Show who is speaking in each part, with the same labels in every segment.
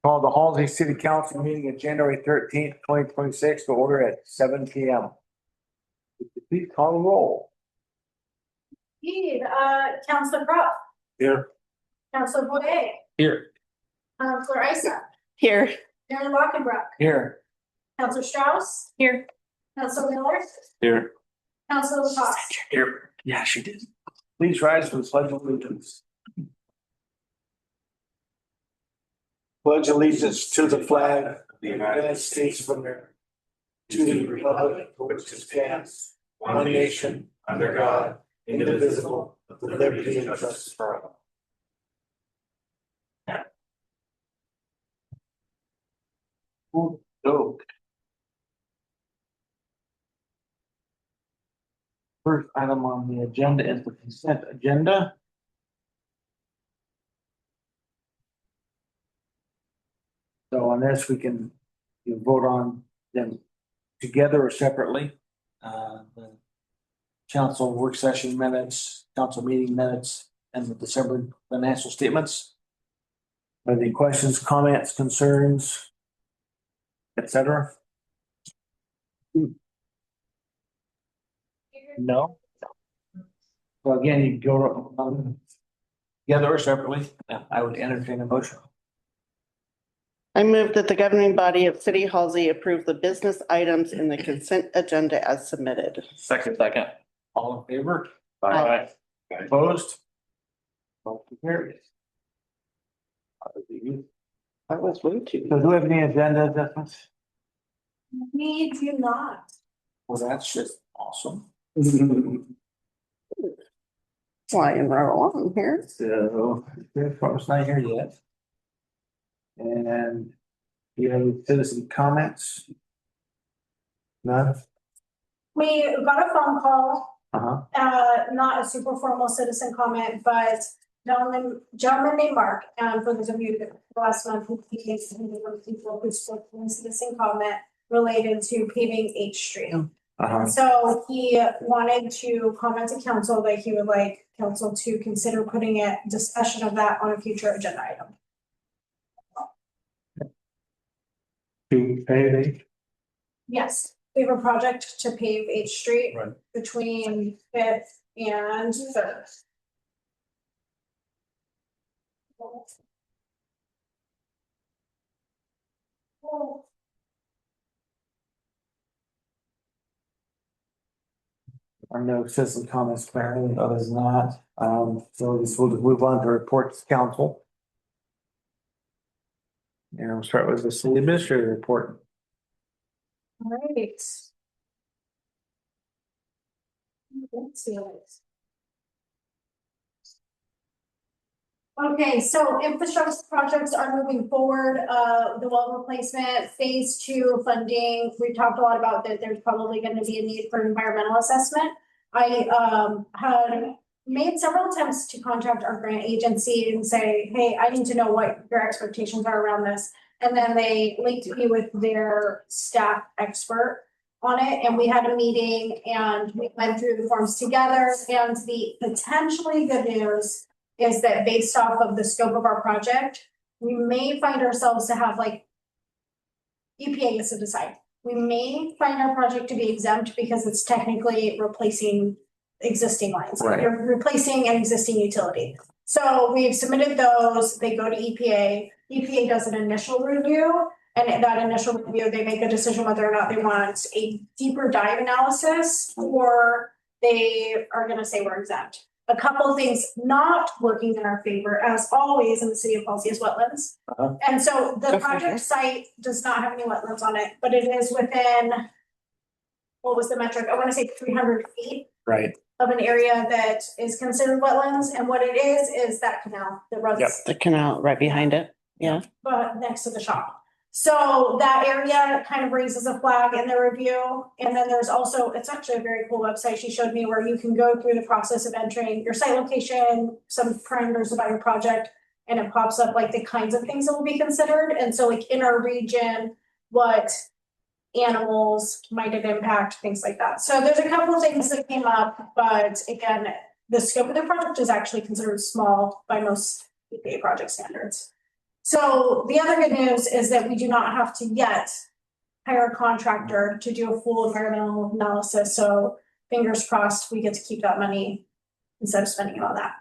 Speaker 1: Call the Halsey City Council meeting of January 13th, 2026 to order at 7 p.m. Please call the roll.
Speaker 2: Councilor Crowe,
Speaker 1: Here.
Speaker 2: Councilor Boyer,
Speaker 1: Here.
Speaker 2: Councilor Isa,
Speaker 3: Here.
Speaker 2: Mayor Lockenbrook,
Speaker 1: Here.
Speaker 2: Councilor Strauss,
Speaker 3: Here.
Speaker 2: Councilor Miller,
Speaker 1: Here.
Speaker 2: Councilor LaFosse.
Speaker 1: Here. Yeah, she did. Please rise for the pledge of allegiance. Pledge allegiance to the flag of the United States of America, to the republic for which it stands, one nation, under God, indivisible, with liberty and justice for all. Go. First item on the agenda is the consent agenda. So on this, we can vote on them together or separately. The council work session minutes, council meeting minutes, and the December financial statements. Any questions, comments, concerns, etc.? No. So again, you go together or separately. I would entertain a motion.
Speaker 3: I move that the governing body of City Halsey approve the business items in the consent agenda as submitted.
Speaker 4: Second.
Speaker 1: All in favor?
Speaker 3: Aye.
Speaker 1: Opposed? Motion carries.
Speaker 3: That was way too.
Speaker 1: So do we have any agenda adjustments?
Speaker 2: We do not.
Speaker 1: Well, that's just awesome.
Speaker 3: Flying right along here.
Speaker 1: So, it's not here yet. And you have citizen comments? None?
Speaker 2: We got a phone call,
Speaker 1: Uh-huh.
Speaker 2: not a super formal citizen comment, but gentleman named Mark, and for those of you that last month, he came to me from people who spoke from citizen comment related to paving H Street.
Speaker 1: Uh-huh.
Speaker 2: So he wanted to comment to council that he would like council to consider putting a discussion of that on a future agenda item.
Speaker 1: To pay
Speaker 2: Yes, we have a project to pave H Street
Speaker 1: Right.
Speaker 2: between Fifth and Third.
Speaker 1: Or no citizen comments apparently, other than that. So this will move on to reports to council. And we'll start with the city administrator report.
Speaker 2: All right. Let's see. Okay, so infrastructure projects are moving forward. The well replacement phase 2 funding, we've talked a lot about that. There's probably going to be a need for environmental assessment. I had made several attempts to contact our grant agency and say, hey, I need to know what your expectations are around this. And then they linked me with their staff expert on it. And we had a meeting and we went through the forms together. And the potentially good news is that based off of the scope of our project, we may find ourselves to have like EPA gets to decide. We may find our project to be exempt because it's technically replacing existing lines.
Speaker 1: Right.
Speaker 2: You're replacing an existing utility. So we've submitted those, they go to EPA. EPA does an initial review, and in that initial review, they make a decision whether or not they want a deeper dive analysis or they are going to say we're exempt. A couple of things not working in our favor, as always in the city of Halsey, is wetlands. And so the project site does not have any wetlands on it, but it is within, what was the metric? I want to say 300 feet.
Speaker 1: Right.
Speaker 2: Of an area that is considered wetlands. And what it is that canal that runs
Speaker 3: The canal right behind it. Yeah.
Speaker 2: next to the shop. So that area kind of raises a flag in the review. And then there's also, it's actually a very cool website she showed me where you can go through the process of entering your site location, some parameters about your project, and it pops up like the kinds of things that will be considered. And so like in our region, what animals might it impact, things like that. So there's a couple of things that came up, but again, the scope of the project is actually considered small by most EPA project standards. So the other good news is that we do not have to yet hire a contractor to do a full environmental analysis. So fingers crossed, we get to keep that money instead of spending it on that.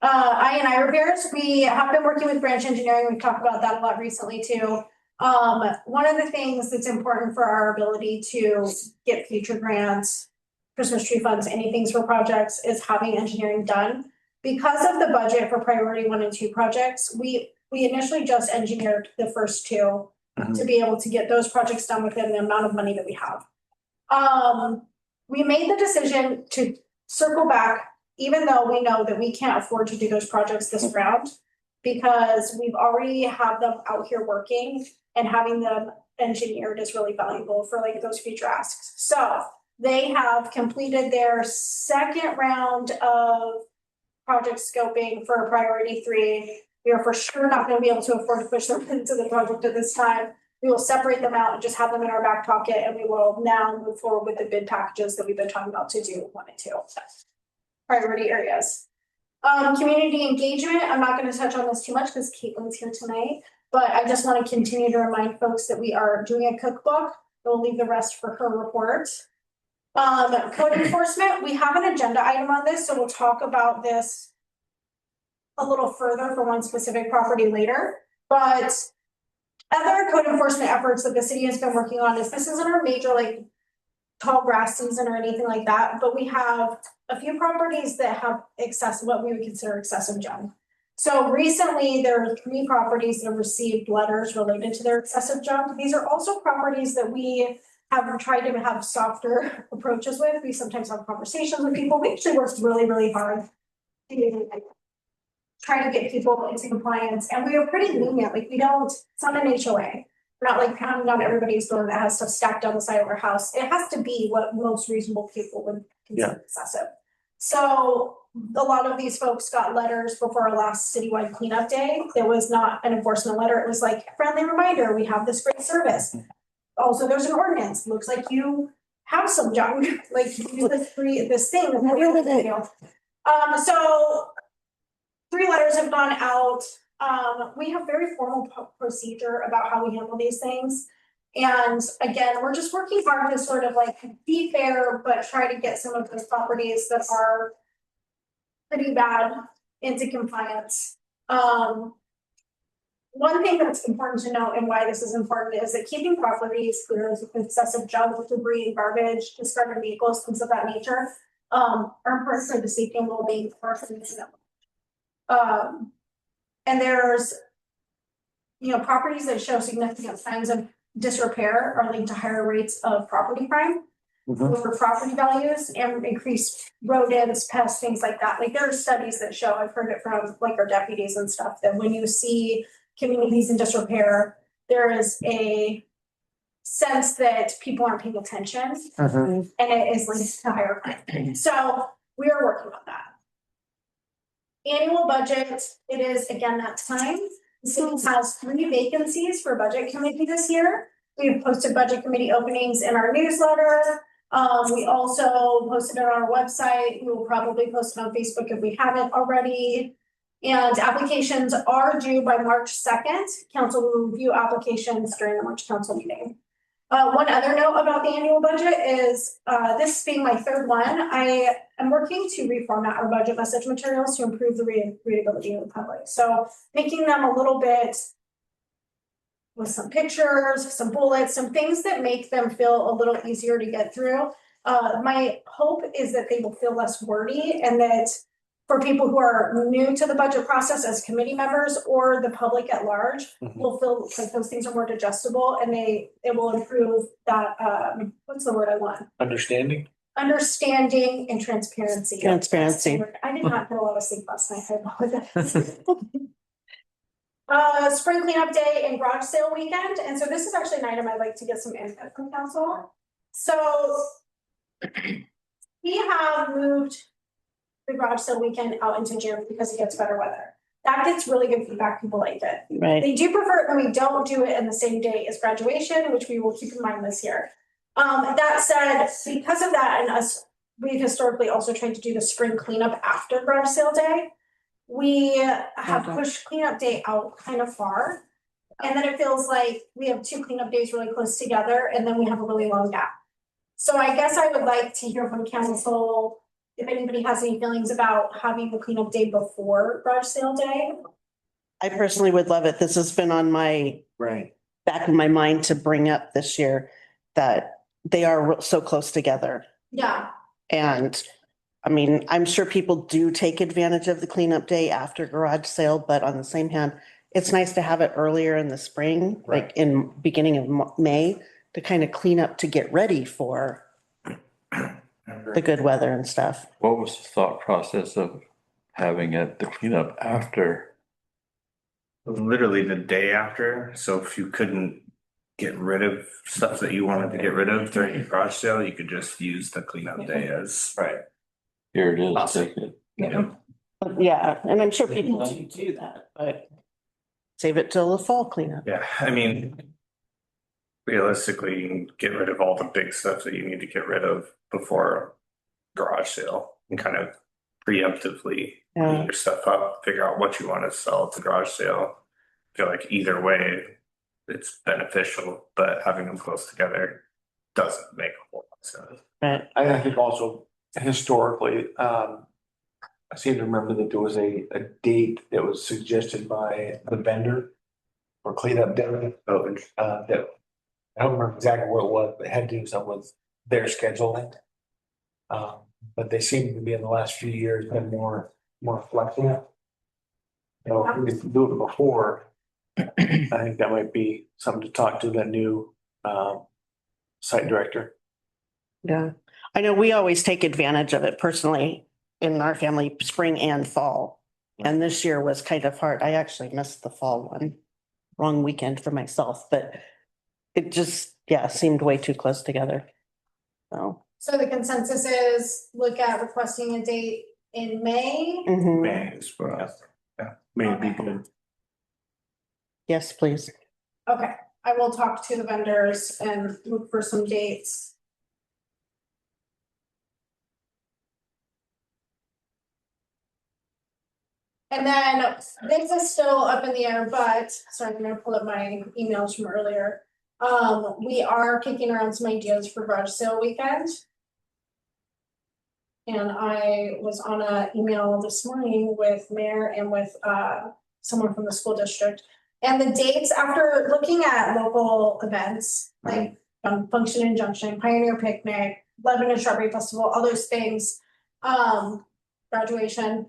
Speaker 2: I repairs, we have been working with branch engineering. We've talked about that a lot recently too. One of the things that's important for our ability to get future grants, Christmas tree funds, anything for projects is having engineering done. Because of the budget for priority 1 and 2 projects, we initially just engineered the first 2 to be able to get those projects done within the amount of money that we have. We made the decision to circle back, even though we know that we can't afford to do those projects this round, because we've already have them out here working, and having them engineered is really valuable for like those future asks. So they have completed their second round of project scoping for priority 3. We are for sure not going to be able to afford to push them into the project at this time. We will separate them out and just have them in our back pocket, and we will now move forward with the bid packages that we've been talking about to do 1 and 2 priority areas. Community engagement, I'm not going to touch on this too much because Caitlin's here tonight, but I just want to continue to remind folks that we are doing a cookbook. We'll leave the rest for her report. Code enforcement, we have an agenda item on this, so we'll talk about this a little further for one specific property later. But other code enforcement efforts that the city has been working on is, this isn't our major like tall grass season or anything like that, but we have a few properties that have what we would consider excessive junk. So recently there are 3 properties that have received letters related to their excessive junk. These are also properties that we have tried to have softer approaches with. We sometimes have conversations with people. We actually worked really, really hard to try to get people into compliance, and we are pretty lenient. Like it's not an HOA. We're not like pounding on everybody's door that has stuff stacked on the side of our house. It has to be what most reasonable people would consider excessive. So a lot of these folks got letters before our last citywide cleanup day. There was not an enforcement letter. It was like a friendly reminder, we have this great service. Also, there's an ordinance. Looks like you have some junk, like you this thing. So 3 letters have gone out. We have very formal procedure about how we handle these things. And again, we're just working hard to sort of like be fair, but try to get some of those properties that are pretty bad into compliance. One thing that's important to note and why this is important is that keeping properties clear of excessive junk, debris, garbage, discarded vehicles, things of that nature, are important for the safety and well-being of our community. And there's, properties that show significant signs of disrepair are linked to higher rates of property crime, lower property values, and increased rodents, pests, things like that. Like there are studies that show, I've heard it from like our deputies and stuff, that when you see communities in disrepair, there is a sense that people aren't paying attention, and it is linked to higher crime. So we are working on that. Annual budget, it is again that time. The city has 3 vacancies for budget committee this year. We have posted budget committee openings in our newsletter. We also posted it on our website. We will probably post it on Facebook if we haven't already. And applications are due by March 2nd. Council will review applications during the March council meeting. One other note about the annual budget is, this being my 3rd one, I am working to reformat our budget message materials to improve the readability of the public. So making them a little bit with some pictures, some bullets, some things that make them feel a little easier to get through. My hope is that they will feel less wordy, and that for people who are new to the budget process as committee members or the public at large, will feel like those things are more digestible, and it will improve that, what's the word I want?
Speaker 1: Understanding
Speaker 2: Understanding and transparency.
Speaker 3: Transparency.
Speaker 2: I did not get a lot of sleep last night. I apologize. Spring cleanup day and garage sale weekend. And so this is actually an item I'd like to get some input from council. So we have moved the garage sale weekend out into June because it gets better weather. That gets really good feedback. People like it.
Speaker 3: Right.
Speaker 2: They do prefer it when we don't do it in the same day as graduation, which we will keep in mind this year. That said, because of that, and we've historically also tried to do the spring cleanup after garage sale day. we have
Speaker 3: Okay.
Speaker 2: pushed cleanup day out kind of far. And then it feels like we have two cleanup days really close together and then we have a really long gap. So I guess I would like to hear from council if anybody has any feelings about having the cleanup day before garage sale day.
Speaker 3: I personally would love it. This has been on my
Speaker 1: Right.
Speaker 3: back of my mind to bring up this year that they are so close together.
Speaker 2: Yeah,
Speaker 3: And I mean, I'm sure people do take advantage of the cleanup day after garage sale, but on the same hand, it's nice to have it earlier in the spring, like in beginning of May, to kind of clean up to get ready for the good weather and stuff.
Speaker 4: What was the thought process of having it, the cleanup after?
Speaker 5: Literally the day after, so if you couldn't get rid of stuff that you wanted to get rid of during the garage sale, you could just use the cleanup day as.
Speaker 1: Right.
Speaker 4: Here it is,
Speaker 5: Awesome.
Speaker 4: take it.
Speaker 3: Yeah, and I'm sure people do that, but save it till the fall cleanup.
Speaker 5: Yeah, I mean. Realistically, you can get rid of all the big stuff that you need to get rid of before garage sale and kind of preemptively
Speaker 3: Yeah.
Speaker 5: clean your stuff up, figure out what you want to sell at the garage sale. I feel like either way, it's beneficial, but having them close together doesn't make a whole lot of sense.
Speaker 3: But
Speaker 1: I think also historically, I seem to remember that there was a date that was suggested by the vendor for cleanup day. That I don't remember exactly what it was, but it had to do something with their scheduling. But they seem to be in the last few years been more flexible. You know, if we could do it before, I think that might be something to talk to the new site director.
Speaker 3: yeah, I know we always take advantage of it personally in our family, spring and fall. And this year was kind of hard. I actually missed the fall one, wrong weekend for myself, but it just, yeah, seemed way too close together. So.
Speaker 2: so the consensus is look at requesting a date in May.
Speaker 3: Mhm.
Speaker 5: Bangs, but
Speaker 1: Maybe.
Speaker 2: Okay.
Speaker 3: Yes, please.
Speaker 2: Okay, I will talk to the vendors and look for some dates. And then this is still up in the air, but sorry, I'm gonna pull up my emails from earlier. We are kicking around some ideas for garage sale weekend. And I was on a email this morning with mayor and with someone from the school district. And the dates, after looking at local events, like Function and Junction, Pioneer Picnic, Lebanon Strawberry Festival, all those things, graduation.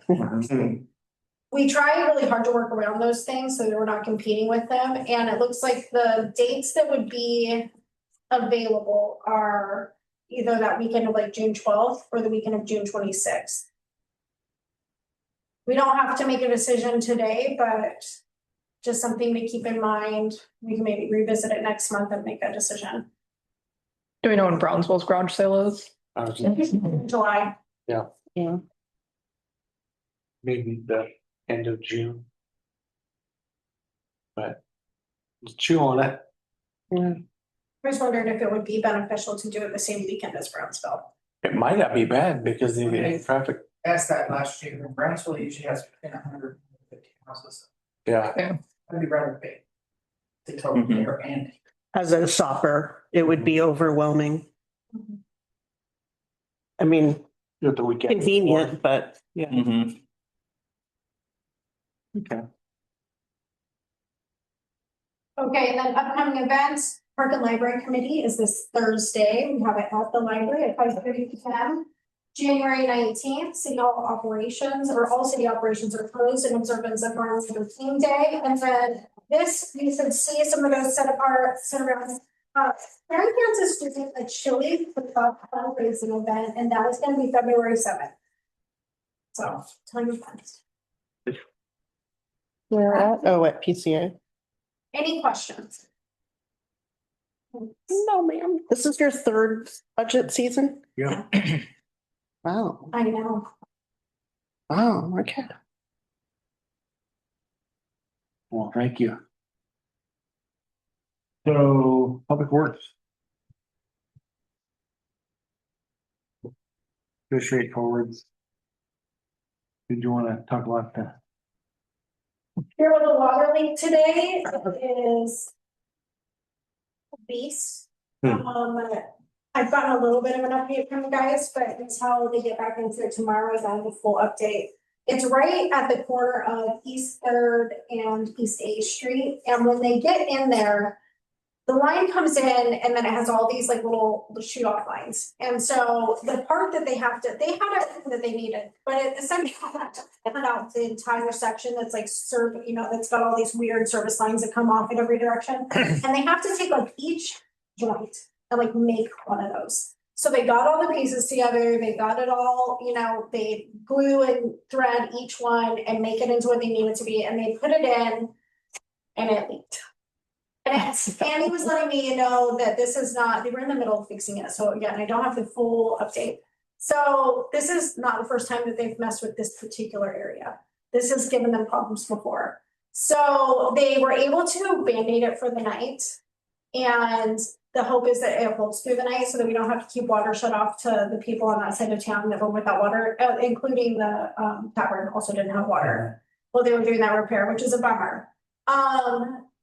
Speaker 2: We try really hard to work around those things so that we're not competing with them. And it looks like the dates that would be available are either that weekend of like June 12th or the weekend of June 26th. We don't have to make a decision today, but just something to keep in mind. We can maybe revisit it next month and make a decision.
Speaker 6: Do we know when Brownsville's garage sale is?
Speaker 2: July.
Speaker 3: Yeah.
Speaker 1: Maybe the end of June. But chew on it.
Speaker 3: Yeah.
Speaker 2: I was wondering if it would be beneficial to do it the same weekend as Brownsville.
Speaker 1: It might not be bad because of the traffic.
Speaker 7: Asked that last year, Brownsville usually has between 100 and 150 houses.
Speaker 1: Yeah.
Speaker 7: I'd be rather big. To total
Speaker 4: Mhm.
Speaker 7: care and.
Speaker 3: As a shopper, it would be overwhelming. I mean,
Speaker 1: Do it the weekend.
Speaker 3: convenient, but yeah.
Speaker 4: Mm-hmm.
Speaker 1: Okay.
Speaker 2: Okay, and then upcoming events, Park and Library Committee is this Thursday. We have it at the library at 5:30 p.m. January 19th, City Hall operations or all city operations are closed in observance of Martin Luther King Day. And then this, you can see some of those set around. Mary Frances doing a chili cook-off fundraising event, and that is going to be February 7th. So, tell your friends.
Speaker 3: Where at? Oh, at PCA.
Speaker 2: Any questions?
Speaker 3: No, ma'am. This is your third budget season?
Speaker 1: Yeah.
Speaker 3: Wow.
Speaker 2: I know.
Speaker 3: Wow, okay.
Speaker 1: Well, thank you. So, Public Works. Pretty straightforward. Did you want to talk about the
Speaker 2: Here with the water leak today is beast. I've gotten a little bit of an update from you guys, but until they get back into it tomorrow, I have a full update. It's right at the corner of East Third and East A Street, and when they get in there, the line comes in and then it has all these like little shoot off lines. And so the part that they had everything that they needed, but it essentially had to turn out the entire section that's like that's got all these weird service lines that come off in every direction. And they have to take like each joint and like make one of those. So they got all the pieces together, they got it all, they glue and thread each one and make it into what they need it to be, and they put it in and it leaked. And he was letting me know that this is not, they were in the middle of fixing it. So again, I don't have the full update. So this is not the first time that they've messed with this particular area. This has given them problems before. So they were able to Band-Aid it for the night. And the hope is that it holds through the night so that we don't have to keep water shut off to the people on that side of town that were without water, including the tavern also didn't have water while they were doing that repair, which is a bummer.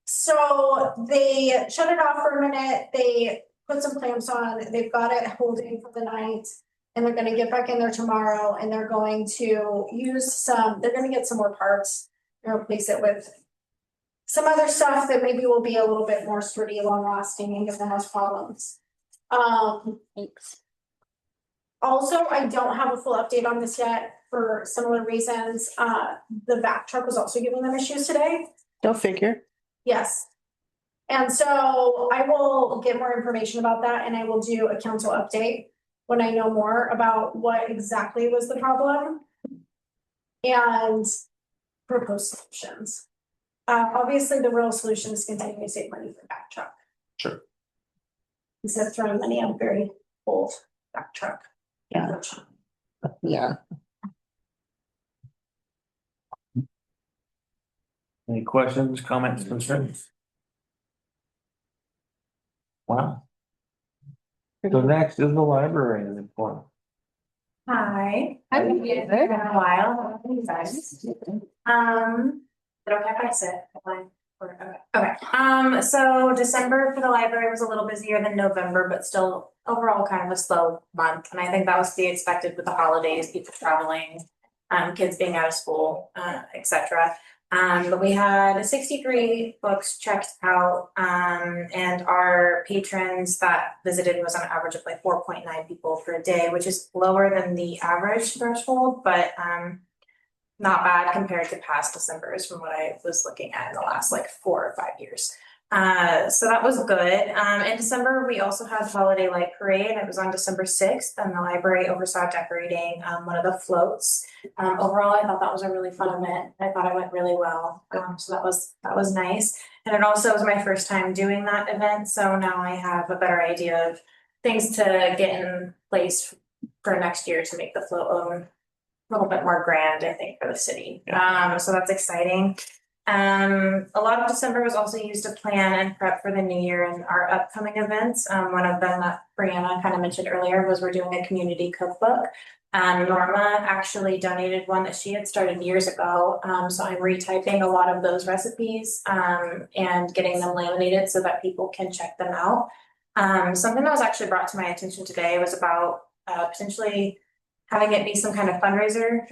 Speaker 2: So they shut it off for a minute, they put some clamps on, they've got it holding for the night, and they're gonna get back in there tomorrow, and they're going to they're gonna get some more parts and replace it with some other stuff that maybe will be a little bit more sturdy, long lasting, and give them less problems.
Speaker 3: Thanks.
Speaker 2: Also, I don't have a full update on this yet for similar reasons. The vac truck was also giving them issues today.
Speaker 3: Go figure.
Speaker 2: Yes. And so I will get more information about that, and I will do a council update when I know more about what exactly was the problem and propose solutions. Obviously the real solution is continuing to save money for back truck.
Speaker 1: Sure.
Speaker 2: Instead of throwing money at a very old back truck.
Speaker 3: Yeah. Yeah.
Speaker 1: Any questions, comments, concerns? Wow. So next is the library report.
Speaker 8: Hi. I've been here for a while. How are you guys? Is it okay if I sit? Okay. So December for the library was a little busier than November, but still overall kind of a slow month. And I think that was to be expected with the holidays, people traveling, kids being out of school, etc. But we had 63 books checked out, and our patrons that visited was on an average of like 4.9 people per day, which is lower than the average threshold, but not bad compared to past Decembers from what I was looking at in the last like 4 or 5 years. So that was good. In December, we also had the Holiday Light Parade. It was on December 6th, and the library oversaw decorating one of the floats. Overall, I thought that was a really fun event. I thought it went really well. So that was nice. And it also was my first time doing that event, so now I have a better idea of things to get in place for next year to make the float a little bit more grand, I think, for the city. So that's exciting. A lot of December was also used to plan and prep for the new year and our upcoming events. One of them that Brianna kind of mentioned earlier was we're doing a community cookbook. Norma actually donated one that she had started years ago. So I'm retyping a lot of those recipes and getting them laminated so that people can check them out. Something that was actually brought to my attention today was about potentially having it be some kind of fundraiser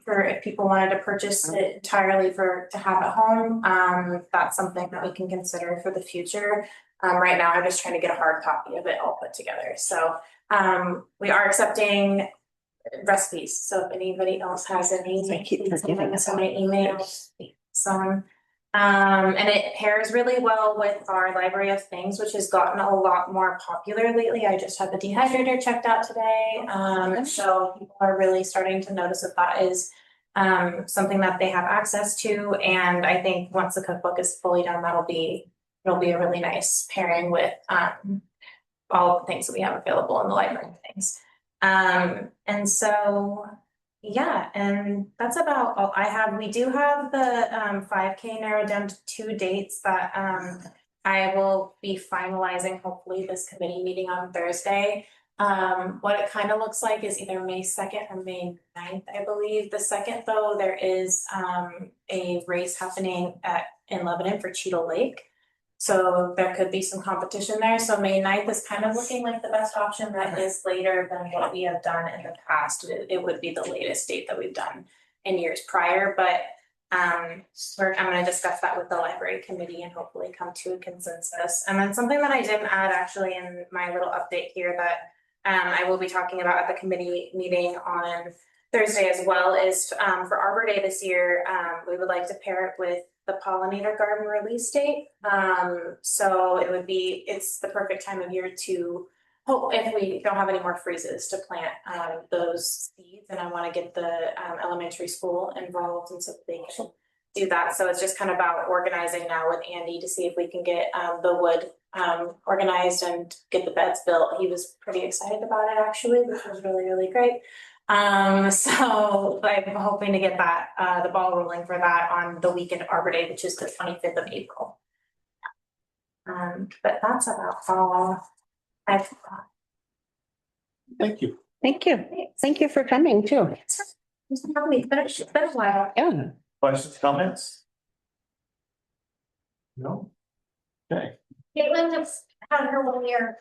Speaker 8: for if people wanted to purchase it entirely to have at home. That's something that we can consider for the future. Right now, I'm just trying to get a hard copy of it all put together. So we are accepting recipes. So if anybody else has any, please send me an email. And it pairs really well with our Library of Things, which has gotten a lot more popular lately. I just had the dehydrator checked out today. So people are really starting to notice that is something that they have access to. And I think once the cookbook is fully done, it'll be a really nice pairing with all of the things that we have available in the Library of Things. And so yeah, and that's about all I have. We do have the 5K narrowed down to 2 dates that I will be finalizing hopefully this committee meeting on Thursday. What it kind of looks like is either May 2nd or May 9th, I believe. The second, though, there is a race happening in Lebanon for Cheeto Lake. So there could be some competition there. So May 9th is kind of looking like the best option. That is later than what we have done in the past. It would be the latest date that we've done in years prior, but I'm gonna discuss that with the library committee and hopefully come to a consensus. And then something that I didn't add actually in my little update here that I will be talking about at the committee meeting on Thursday as well is for Arbor Day this year, we would like to pair it with the pollinator garden release date. So it's the perfect time of year to hope, if we don't have any more freezes, to plant those seeds. And I want to get the elementary school involved and so they can do that. So it's just kind of about organizing now with Andy to see if we can get the wood organized and get the beds built. He was pretty excited about it actually, which was really, really great. So I'm hoping to get that the ball rolling for that on the weekend of Arbor Day, which is the 25th of April. But that's about all I've got.
Speaker 1: Thank you.
Speaker 3: Thank you. Thank you for coming too.
Speaker 2: It's been a while.
Speaker 3: Yeah.
Speaker 1: Questions, comments? No? Okay.
Speaker 2: Caitlin just had her 1 year.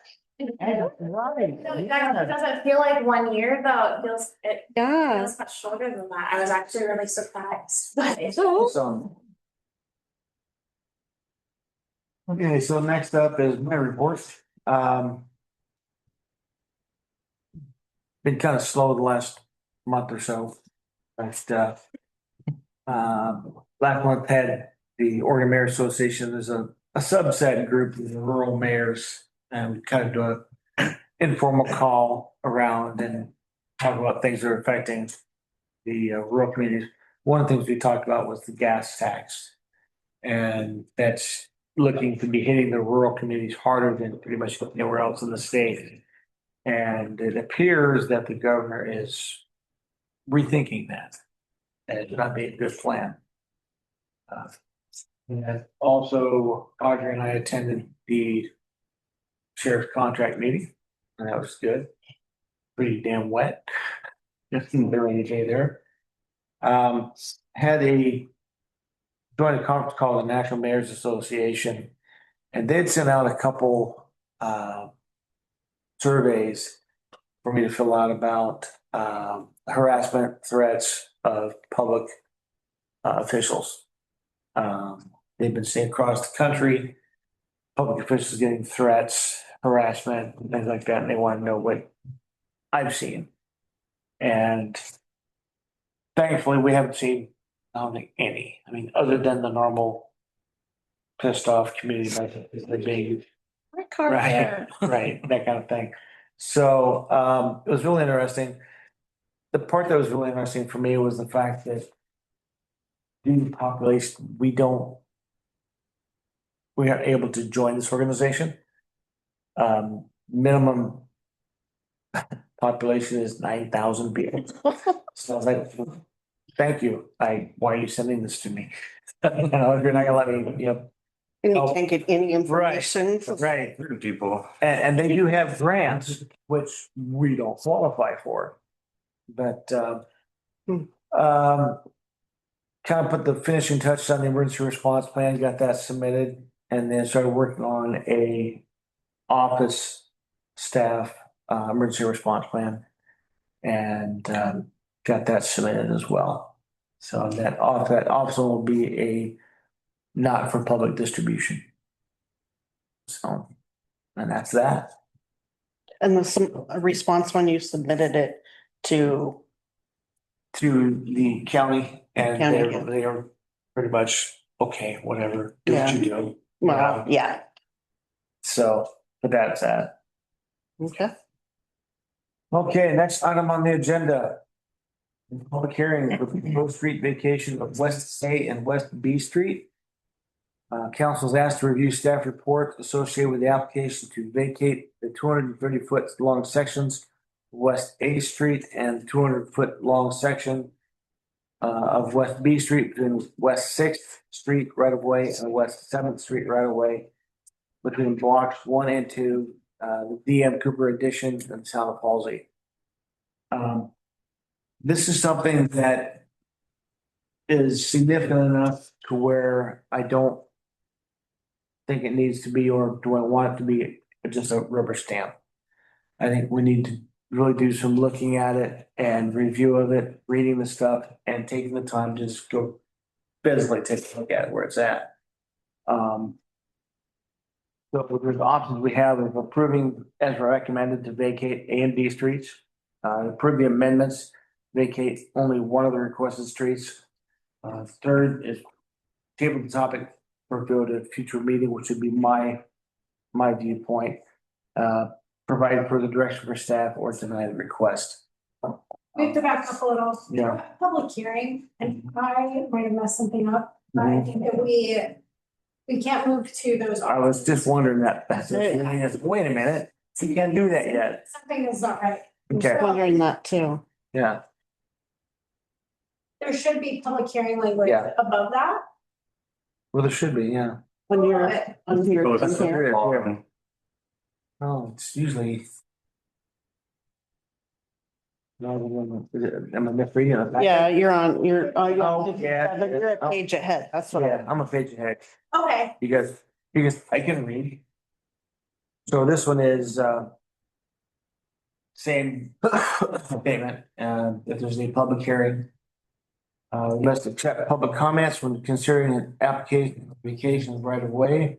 Speaker 1: Right.
Speaker 2: It doesn't feel like 1 year though, it
Speaker 3: Yeah.
Speaker 2: feels much shorter than that. I was actually really surprised, but it's
Speaker 1: Awesome. Okay, so next up is my report. Been kind of slow the last month or so. But last month had the Oregon Mayor Association. There's a subset group of rural mayors, and we kind of do an informal call around and talk about things that are affecting the rural communities. One of the things we talked about was the gas tax. And that's looking to be hitting the rural communities harder than pretty much anywhere else in the state. And it appears that the governor is rethinking that. And it's not being a good plan. And also Audrey and I attended the sheriff's contract meeting, and that was good. Pretty damn wet. Just the rainy day there. Had a joined a conference call with the National Mayors Association, and they'd sent out a couple surveys for me to fill out about harassment threats of public officials. They've been seeing across the country, public officials getting threats, harassment, and things like that, and they want to know what I've seen. And thankfully, we haven't seen, I don't think, any. I mean, other than the normal pissed off community messages, the big, right, right, that kind of thing. So it was really interesting. The part that was really interesting for me was the fact that due to population, we aren't able to join this organization. Minimum population is 9,000 people. So I was like, thank you. Why are you sending this to me? You know, if you're not gonna let me,
Speaker 3: And you can't get any information.
Speaker 1: right.
Speaker 5: People.
Speaker 1: And they do have grants, which we don't qualify for. But kind of put the finishing touches on the emergency response plan, got that submitted, and then started working on a office staff emergency response plan, and got that submitted as well. So that also will be a not for public distribution. So, and that's that.
Speaker 3: And the response when you submitted it to,
Speaker 1: The county, and
Speaker 3: County,
Speaker 1: they're,
Speaker 3: yeah.
Speaker 1: they are pretty much, okay, whatever, do what you do.
Speaker 3: well, yeah,
Speaker 1: So, but that's that.
Speaker 3: okay.
Speaker 1: Okay, next item on the agenda. Public hearing for proposed street vacation of West A and West B Street. Council's asked to review staff report associated with the application to vacate the 230-foot long sections of West A Street and 200-foot long section of West B Street between West 6th Street right of way and West 7th Street right of way between blocks 1 and 2 the DM Cooper edition and Town of Halsey. This is something that is significant enough to where I don't think it needs to be, or do I want it to be just a rubber stamp? I think we need to really do some looking at it and review of it, reading the stuff and taking the time to just go physically take a look at where it's at. So there's options we have of approving as recommended to vacate A and B streets. Approve the amendments, vacate only one of the requested streets. Third is table the topic for go to future meeting, which would be my viewpoint. Provide further direction for staff or deny the request.
Speaker 2: We have to back up a little.
Speaker 1: Yeah.
Speaker 2: Public hearing, and I might have messed something up, but I think that we can't move to those.
Speaker 1: I was just wondering that. Wait a minute, you can't do that yet.
Speaker 2: Something is not right.
Speaker 1: Okay,
Speaker 3: Wondering that too.
Speaker 1: yeah,
Speaker 2: There should be public hearing language
Speaker 1: Yeah.
Speaker 2: above that.
Speaker 1: well, there should be, yeah.
Speaker 3: When you're
Speaker 2: But
Speaker 3: on here.
Speaker 5: Oh, it's
Speaker 3: here.
Speaker 1: Oh, it's usually. No, am I misreading it?
Speaker 3: Yeah, you're on, you're
Speaker 1: Oh,
Speaker 3: on
Speaker 1: yeah.
Speaker 3: 57. You're a page ahead. That's what
Speaker 1: Yeah, I'm a page ahead.
Speaker 2: Okay,
Speaker 1: Because I can read. So this one is, same statement, if there's any public hearing. Must accept public comments when considering an application, vacation right of way.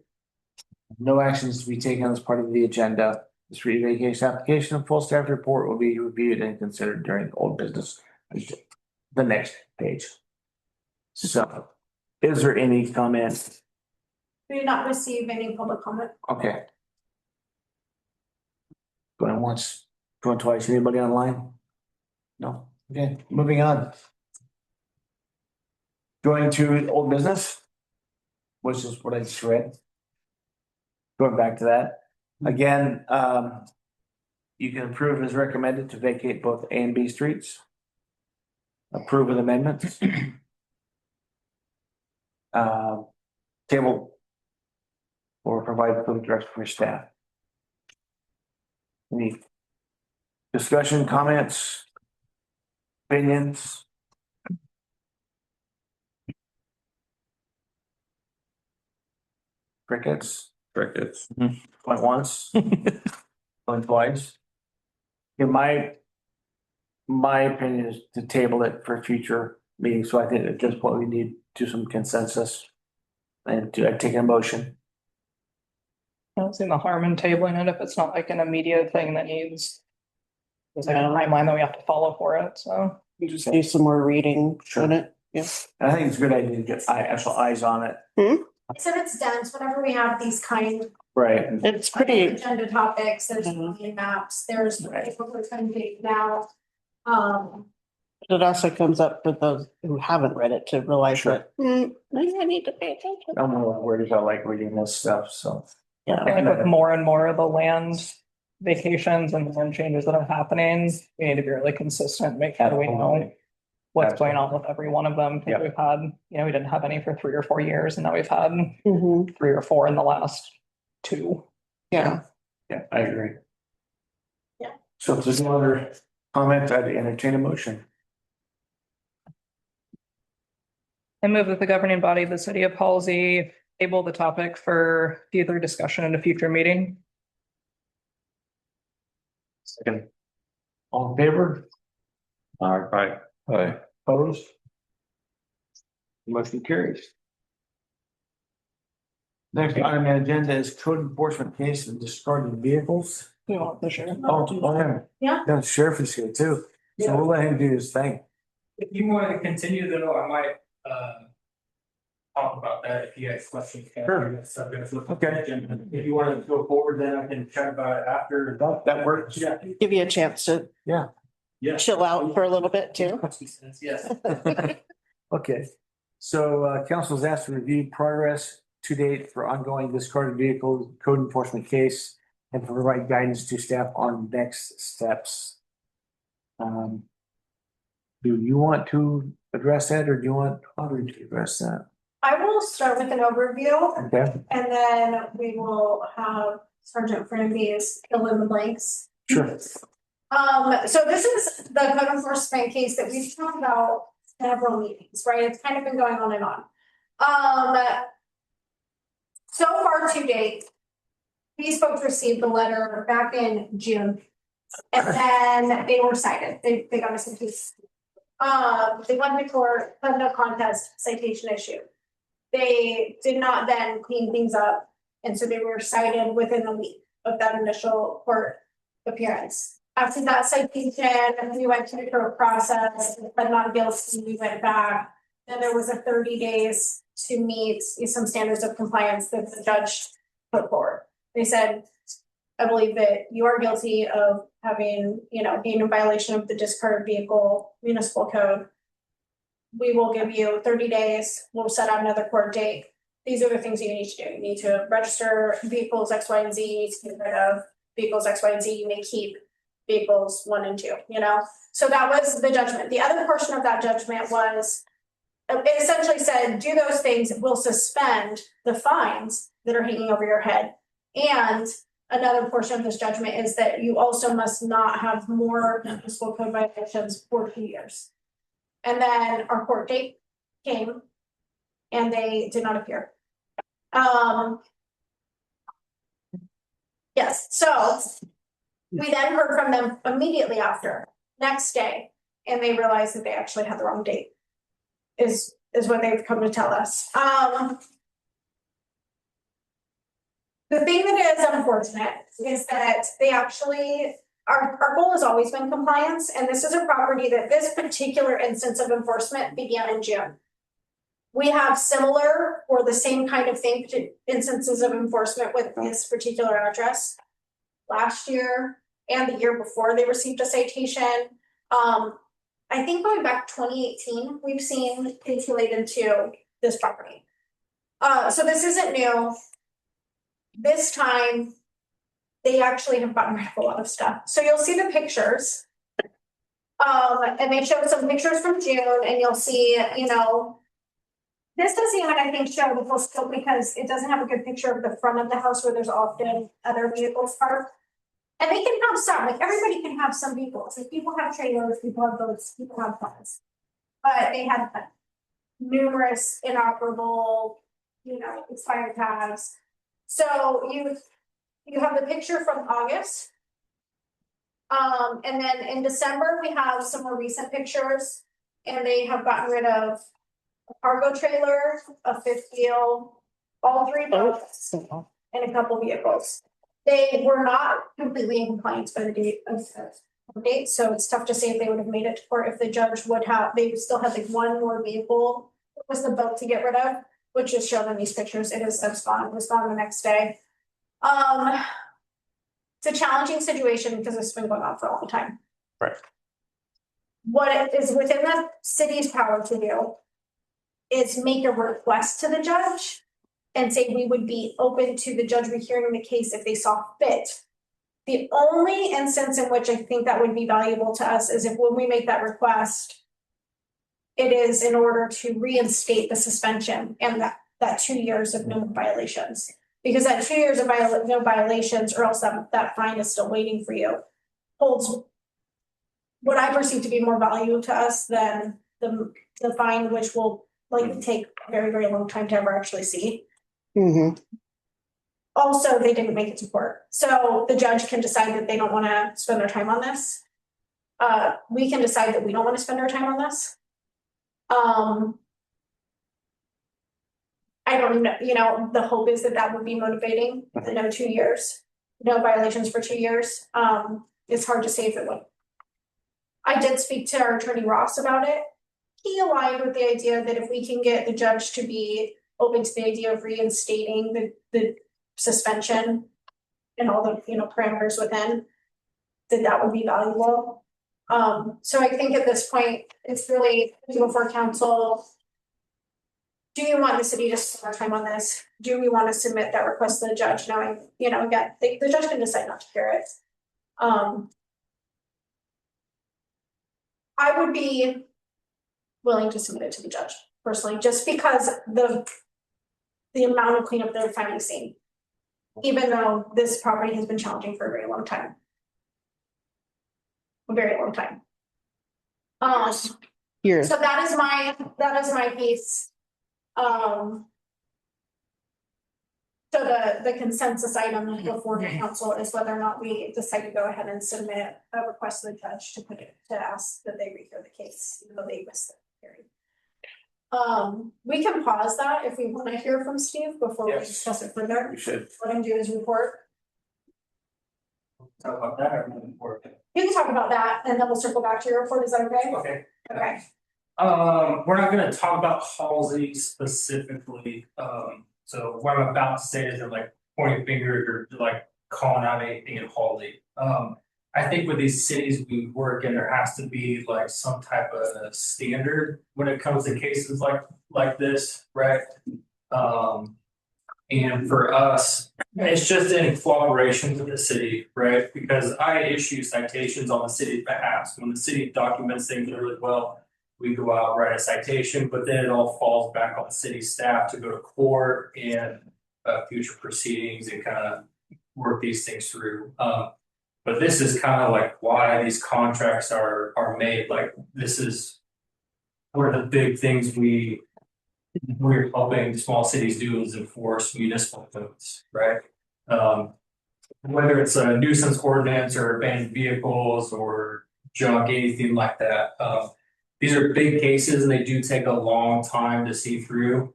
Speaker 1: No actions to be taken as part of the agenda. This vacation application and full staff report will be reviewed and considered during old business. The next page. So, is there any comments?
Speaker 2: we did not receive any public comment.
Speaker 1: Okay. Going once, going twice, anybody online? No, okay, moving on. Going to old business. Which is what I just read. Going back to that, again, you can approve as recommended to vacate both A and B streets. Approve of amendments. Table. Or provide further direction for staff. Any discussion, comments? Opinions? Crickets?
Speaker 4: Crickets.
Speaker 1: Going once? Going twice? In my opinion is to table it for future meetings, so I think at this point we need to some consensus. And to take a motion.
Speaker 6: I don't see the harm in tabling it if it's not like an immediate thing that needs. There's like a timeline that we have to follow for it, so.
Speaker 3: You just do some more reading
Speaker 1: Sure.
Speaker 3: on it. Yeah.
Speaker 1: And I think it's a good idea to get actual eyes on it.
Speaker 2: So it's dense, whenever we have these kind
Speaker 1: Right.
Speaker 3: It's pretty,
Speaker 2: agenda topics, there's
Speaker 3: Mhm.
Speaker 2: maps, there's
Speaker 1: Right.
Speaker 2: people who are going to take now.
Speaker 3: it also comes up for those who haven't read it to realize
Speaker 1: Sure.
Speaker 3: that, maybe I need to pay attention.
Speaker 1: I'm more worried about like reading this stuff, so.
Speaker 3: Yeah.
Speaker 6: I think with more and more of the land vacations and land changes that are happening, we need to be really consistent, make sure we know what's going on with every one of them. Because
Speaker 1: Yep.
Speaker 6: we've had, we didn't have any for 3 or 4 years, and now we've had
Speaker 3: Mhm.
Speaker 6: 3 or 4 in the last 2.
Speaker 3: Yeah.
Speaker 1: Yeah, I agree.
Speaker 2: Yeah.
Speaker 1: So if there's no other comment, I'd entertain a motion.
Speaker 6: I move that the governing body of the city of Halsey table the topic for further discussion in a future meeting.
Speaker 1: Second. All in favor?
Speaker 5: Right.
Speaker 4: Aye.
Speaker 1: Opposed? Motion carries. Next item on the agenda is code enforcement case of discarded vehicles.
Speaker 6: You want the share?
Speaker 1: Oh,
Speaker 2: Yeah.
Speaker 1: the sheriff is here too, so we'll let him do his thing.
Speaker 7: If you want to continue, then I might, talk about that if you have questions.
Speaker 1: Sure. Okay. If you want to go forward, then I can chat about it after. That works.
Speaker 7: Yeah.
Speaker 3: Give you a chance to
Speaker 7: Yeah.
Speaker 3: chill out for a little bit too.
Speaker 7: Yes.
Speaker 1: Okay, so council's asked to review progress to date for ongoing discarded vehicle code enforcement case and to provide guidance to staff on next steps. Do you want to address that or do you want Audrey to address that?
Speaker 2: I will start with an overview
Speaker 1: Okay,
Speaker 2: and then we will have Sergeant Franby is fill in the blanks.
Speaker 1: Sure.
Speaker 2: So this is the code enforcement case that we've talked about several meetings, right? It's kind of been going on and on. So far to date, these folks received the letter back in June. And then they were cited. They got a citation. They went to court, but no contest, citation issue. They did not then clean things up. And so they were cited within a week of that initial court appearance. After that citation, we went to the court process, but not guilty, we went back. Then there was a 30 days to meet some standards of compliance that the judge put forward. They said, I believe that you are guilty of having, being in violation of the discarded vehicle municipal code. We will give you 30 days. We'll set out another court date. These are the things you need to do. You need to register vehicles X, Y, and Z. You need to get rid of vehicles X, Y, and Z. You may keep vehicles 1 and 2, So that was the judgment. The other portion of that judgment was, it essentially said, do those things, we'll suspend the fines that are hanging over your head. And another portion of this judgment is that you also must not have more municipal code violations for 2 years. And then our court date came and they did not appear. Yes, so we then heard from them immediately after, next day, and they realized that they actually had the wrong date, is what they've come to tell us. The thing that is unfortunate is that they actually, our goal has always been compliance, and this is a property that this particular instance of enforcement began in June. We have similar or the same kind of thing, instances of enforcement with this particular address. Last year and the year before they received a citation. I think going back 2018, we've seen things related to this property. So this isn't new. This time, they actually have gotten rid of a lot of stuff. So you'll see the pictures. And they showed some pictures from June, and you'll see, this doesn't even, I think, show the full scope because it doesn't have a good picture of the front of the house where there's often other vehicles parked. And they can have some, like everybody can have some vehicles. Like people have trailers, people have boats, people have cars. But they had numerous inoperable, expired tags. So you have the picture from August. And then in December, we have some more recent pictures, and they have gotten rid of a cargo trailer, a fifth wheel, all 3 boats, and a couple vehicles. They were not completely in compliance by the date of the date, so it's tough to say if they would have made it to court if the judge would have. They would still have like 1 more vehicle. It was the boat to get rid of, which is shown in these pictures. It is gone. It was gone the next day. It's a challenging situation because it's been going on for a long time.
Speaker 5: Right.
Speaker 2: What is within the city's power to do is make a request to the judge and say we would be open to the judge rehearing the case if they saw fit. The only instance in which I think that would be valuable to us is if when we make that request, it is in order to reinstate the suspension and that 2 years of no violations. Because that 2 years of no violations, or else that fine is still waiting for you, holds what I perceive to be more value to us than the fine, which will take a very, very long time to ever actually see.
Speaker 3: Mm-hmm.
Speaker 2: Also, they didn't make it to court. So the judge can decide that they don't want to spend their time on this. We can decide that we don't want to spend our time on this. I don't know, the hope is that would be motivating. No 2 years, no violations for 2 years. It's hard to say if it would. I did speak to our attorney Ross about it. He aligned with the idea that if we can get the judge to be open to the idea of reinstating the suspension and all the parameters within, that would be valuable. So I think at this point it's really before council. Do you want the city to spend our time on this? Do we want to submit that request to the judge, knowing again the judge can decide not to hear it. I would be willing to submit it to the judge personally, just because the amount of cleanup they're finally seeing. even though this property has been challenging for a very long time. A very long time.
Speaker 3: Years.
Speaker 2: So that is my piece. So the consensus item before the council is whether or not we decide to go ahead and submit a request to the judge to ask that they rehear the case, even though they missed the hearing. We can pause that if we want to hear from Steve before we
Speaker 7: Yes.
Speaker 2: discuss it further.
Speaker 5: We should.
Speaker 2: Let him do his report.
Speaker 7: Talk about that or moving forward?
Speaker 2: You can talk about that and then we'll circle back to your report. Is that okay?
Speaker 7: Okay.
Speaker 2: Okay.
Speaker 7: We're not gonna talk about Halsey specifically, so what I'm about to say isn't like pointing fingers or like calling out anything in Halsey. I think with these cities we work in, there has to be like some type of standard when it comes to cases like this, right? And for us, it's just in cooperation with the city, right? Because I issue citations on the city's behalf. So when the city documents things really well, we go out, write a citation, but then it all falls back on the city staff to go to court and future proceedings and kind of work these things through. But this is kind of like why these contracts are made. Like this is one of the big things we're helping small cities do is enforce municipal codes, right? Whether it's a nuisance ordinance or abandoned vehicles or junk, anything like that. These are big cases and they do take a long time to see through.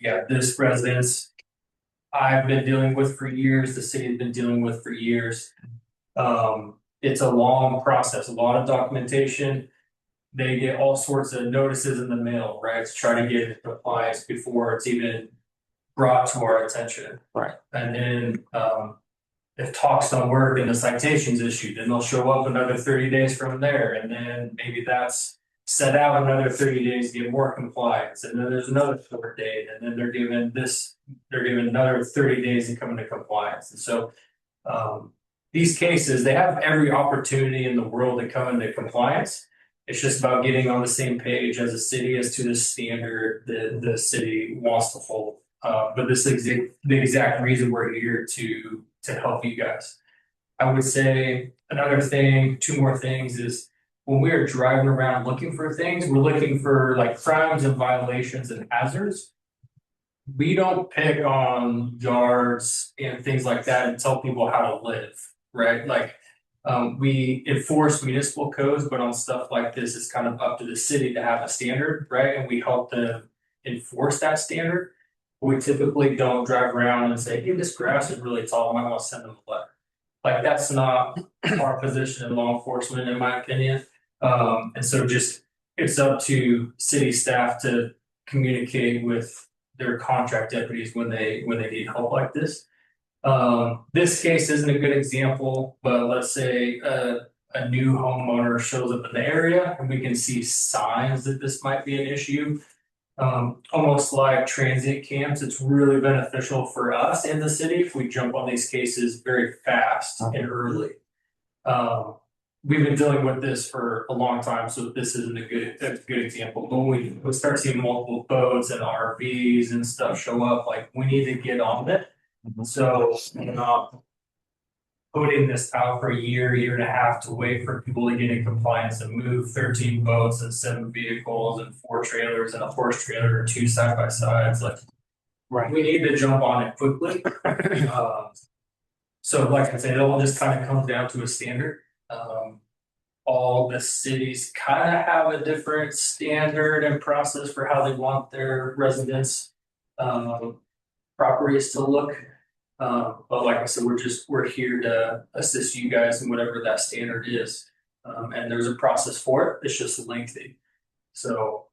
Speaker 7: Yeah, this residence I've been dealing with for years, the city's been dealing with for years. It's a long process, a lot of documentation. They get all sorts of notices in the mail, right? To try to get compliance before it's even brought to our attention.
Speaker 1: Right.
Speaker 7: And then if talks don't work and the citation's issued, then they'll show up another 30 days from there. And then maybe that's set out another 30 days to get more compliance. And then there's another short date. And then they're given another 30 days to come into compliance. And so these cases, they have every opportunity in the world to come into compliance. It's just about getting on the same page as a city as to the standard that the city wants to hold. But this is the exact reason we're here to help you guys. I would say another thing, two more things is when we are driving around looking for things, we're looking for like crimes and violations and hazards. We don't pick on yards and things like that and tell people how to live, right? Like we enforce municipal codes, but on stuff like this, it's kind of up to the city to have a standard, right? And we help them enforce that standard. We typically don't drive around and say, hey, this grass is really tall, I might want to send them a letter. Like that's not our position in law enforcement, in my opinion. And so just it's up to city staff to communicate with their contract deputies when they need help like this. This case isn't a good example, but let's say a new homeowner shows up in the area and we can see signs that this might be an issue. Almost like transient camps, it's really beneficial for us in the city if we jump on these cases very fast and early. We've been dealing with this for a long time, so this isn't a good example. But when we start seeing multiple boats and RVs and stuff show up, like we need to get on it. So we're not putting this out for a year and a half to wait for people to get in compliance and move 13 boats and 7 vehicles and 4 trailers and a horse trailer or 2 side-by-sides. Like,
Speaker 1: Right.
Speaker 7: We need to jump on it quickly. So like I said, it all just kind of comes down to a standard. All the cities kind of have a different standard and process for how they want their residents properties to look. But like I said, we're here to assist you guys in whatever that standard is. And there's a process for it. It's just lengthy. So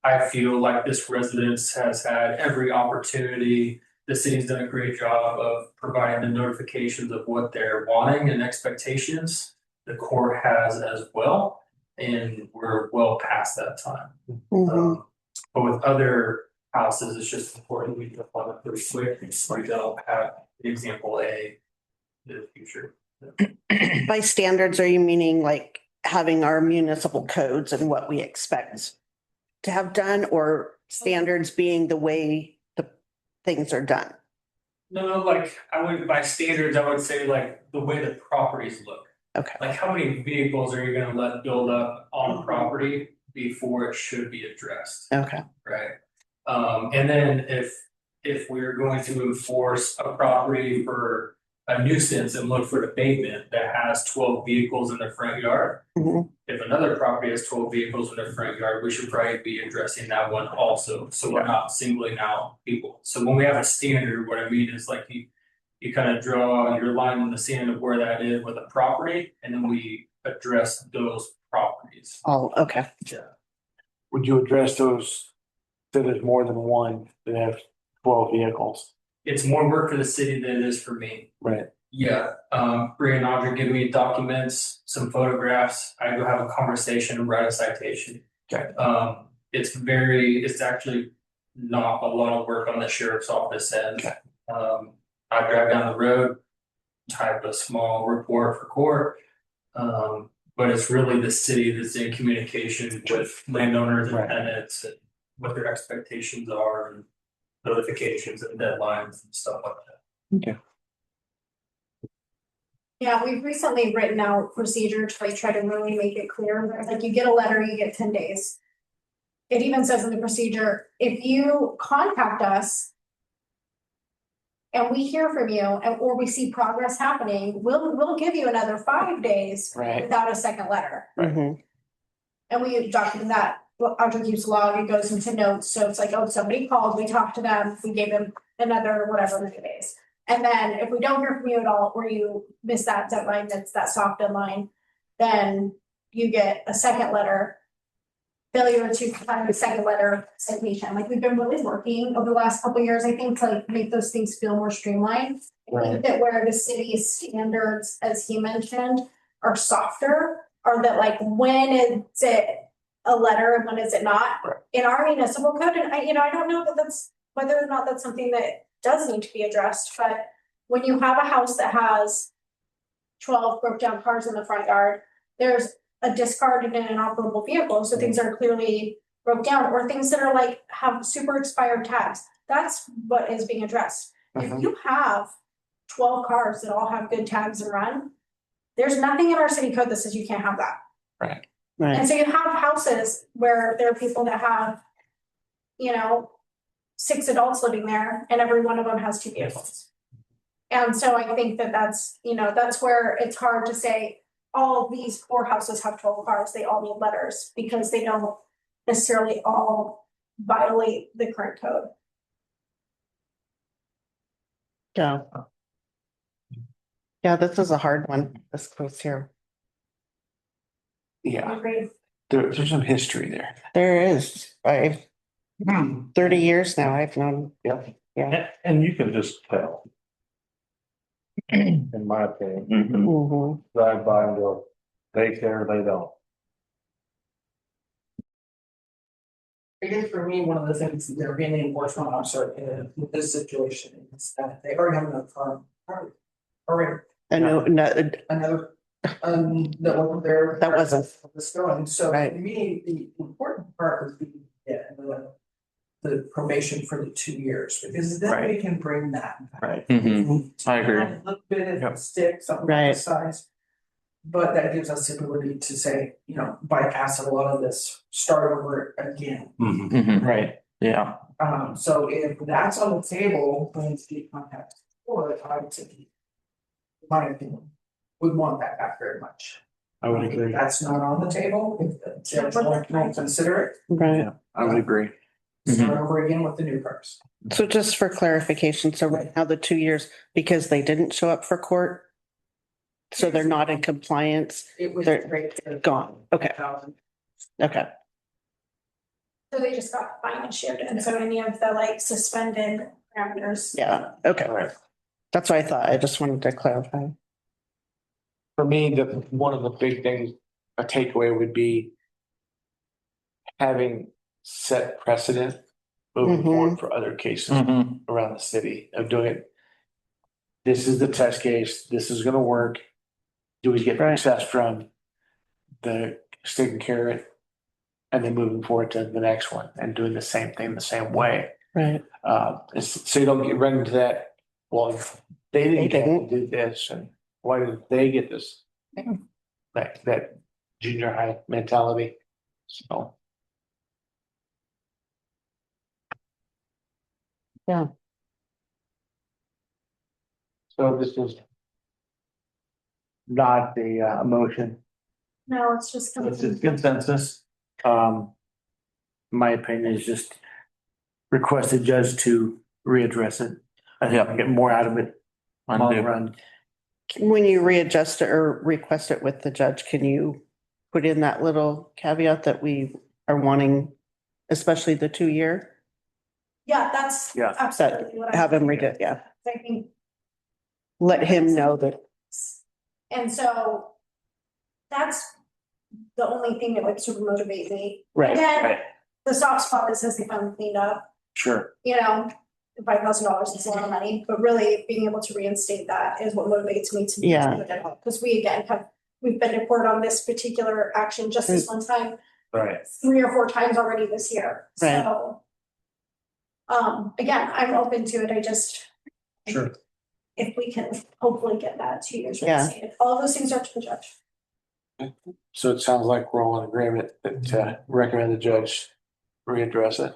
Speaker 7: I feel like this residence has had every opportunity. The city's done a great job of providing the notifications of what they're wanting and expectations. The court has as well, and we're well past that time.
Speaker 3: Mhm.
Speaker 7: But with other houses, it's just important we jump on it pretty quick so we don't have example A in the future.
Speaker 3: By standards, are you meaning like having our municipal codes and what we expect to have done, or standards being the way the things are done?
Speaker 7: No, like, I would, by standards, I would say like the way the properties look.
Speaker 3: Okay.
Speaker 7: Like, how many vehicles are you gonna let build up on a property before it should be addressed,
Speaker 3: Okay.
Speaker 7: right? And then if we're going to enforce a property for a nuisance and look for an abatement that has 12 vehicles in their front yard.
Speaker 3: Mhm.
Speaker 7: If another property has 12 vehicles in their front yard, we should probably be addressing that one also, so we're not singling out people. So when we have a standard, what I mean is like you kind of draw your line in the sand of where that is with a property, and then we address those properties.
Speaker 3: Oh, okay.
Speaker 7: Yeah.
Speaker 1: Would you address those that is more than one that have 12 vehicles?
Speaker 7: It's more work for the city than it is for me.
Speaker 1: Right.
Speaker 7: Yeah, Bree and Audrey give me documents, some photographs, I go have a conversation and write a citation.
Speaker 1: Okay.
Speaker 7: It's actually not a lot of work on the sheriff's office end.
Speaker 1: Okay.
Speaker 7: I drive down the road, type a small report for court. But it's really the city that's in communication with landowners and
Speaker 1: Right.
Speaker 7: tenants and what their expectations are and notifications and deadlines and stuff like that.
Speaker 1: Okay.
Speaker 2: Yeah, we've recently written out procedure to like try to really make it clear, like you get a letter, you get 10 days. It even says in the procedure, if you contact us. And we hear from you or we see progress happening, we'll give you another 5 days.
Speaker 1: Right.
Speaker 2: Without a second letter.
Speaker 3: Mhm.
Speaker 2: And we document that, Audrey keeps log, it goes into notes, so it's like, oh, somebody called, we talked to them, we gave them another whatever many days. And then if we don't hear from you at all, or you miss that deadline, that's that soft deadline, then you get a second letter. Failure to provide a second letter citation, like we've been really working over the last couple of years, I think, to like make those things feel more streamlined. I think that where the city's standards, as he mentioned, are softer, or that like when is it a letter and when is it not?
Speaker 1: Right.
Speaker 2: In our municipal code, and I don't know that that's whether or not that's something that does need to be addressed, but when you have a house that has 12 broke down cars in the front yard, there's a discarded and inoperable vehicle, so things that are clearly broke down, or things that are like have super expired tags. That's what is being addressed. If you have 12 cars that all have good tags and run, there's nothing in our city code that says you can't have that.
Speaker 1: Right.
Speaker 3: Right.
Speaker 2: And so you have houses where there are people that have, 6 adults living there and every one of them has 2 vehicles. And so I think that that's where it's hard to say all these 4 houses have 12 cars, they all need letters because they don't necessarily all violate the current code.
Speaker 3: Yeah. Yeah, this is a hard one, this close here.
Speaker 1: Yeah,
Speaker 2: Agreed.
Speaker 1: there's some history there.
Speaker 3: There is, 30 years now I've known.
Speaker 1: Yep.
Speaker 3: Yeah.
Speaker 9: And you can just tell. In my opinion,
Speaker 3: Mhm.
Speaker 9: drive by and go, they care, they don't.
Speaker 10: I guess for me, one of the things that they're being the enforcement officer in with this situation is that they already have enough already
Speaker 3: I know, no,
Speaker 10: another that wasn't there.
Speaker 3: That wasn't.
Speaker 10: Was going, so
Speaker 3: Right.
Speaker 10: to me, the important part would be, the probation for the 2 years, because then we can bring that back.
Speaker 1: Right.
Speaker 4: I agree.
Speaker 10: A little bit
Speaker 1: Yep.
Speaker 10: of stick, something
Speaker 3: Right.
Speaker 10: like this size. But that gives us the ability to say, bypass a lot of this, start over again.
Speaker 1: Right.
Speaker 4: Yeah.
Speaker 10: So if that's on the table, when Steve contacts, or I would say, in my opinion, would want that back very much.
Speaker 1: I would
Speaker 10: If
Speaker 1: agree.
Speaker 10: that's not on the table, if the judge won't consider it,
Speaker 3: Right.
Speaker 1: I would agree.
Speaker 10: start over again with the new cars.
Speaker 3: So just for clarification, so right now the 2 years, because they didn't show up for court. So they're not in compliance,
Speaker 10: It was
Speaker 3: They're
Speaker 10: right.
Speaker 3: gone. Okay, okay.
Speaker 2: So they just got fined and issued, and so any of the like suspended parameters.
Speaker 3: Yeah, okay.
Speaker 1: Right.
Speaker 3: That's what I thought. I just wanted to clarify.
Speaker 1: For me, one of the big things, a takeaway would be having set precedent moving forward for other cases around the city of doing it. This is the test case. This is gonna work. Do we get
Speaker 3: Right.
Speaker 1: success from the taking care of it? And then moving forward to the next one and doing the same thing the same way.
Speaker 3: Right.
Speaker 1: So you don't run into that Well, they
Speaker 3: They
Speaker 1: didn't do this, and why did they get this? That junior high mentality, so.
Speaker 3: Yeah.
Speaker 1: So this is not the motion,
Speaker 2: No, it's just.
Speaker 1: it's a consensus. My opinion is just request the judge to readdress it. I think I'll get more out of it long run.
Speaker 3: When you readjust it or request it with the judge, can you put in that little caveat that we are wanting, especially the 2-year?
Speaker 2: Yeah, that's
Speaker 1: Yeah.
Speaker 2: absolutely what I.
Speaker 3: Have him read it, yeah.
Speaker 2: I think.
Speaker 3: Let him know that,
Speaker 2: And so that's the only thing that would sort of motivate me.
Speaker 3: right,
Speaker 2: Again,
Speaker 1: right.
Speaker 2: the soft spot that says they finally cleaned up,
Speaker 1: Sure.
Speaker 2: $5,000 is a lot of money, but really being able to reinstate that is what motivates me to.
Speaker 3: Yeah.
Speaker 2: Because we again we've been to court on this particular action just this one time,
Speaker 1: Right.
Speaker 2: 3 or 4 times already this year,
Speaker 3: Right.
Speaker 2: so. Again, I'm open to it, I just.
Speaker 1: Sure.
Speaker 2: If we can hopefully get that 2 years
Speaker 3: Yeah.
Speaker 2: reinstated, all of those things are to the judge.
Speaker 1: So it sounds like we're all in agreement that recommend the judge readdress it.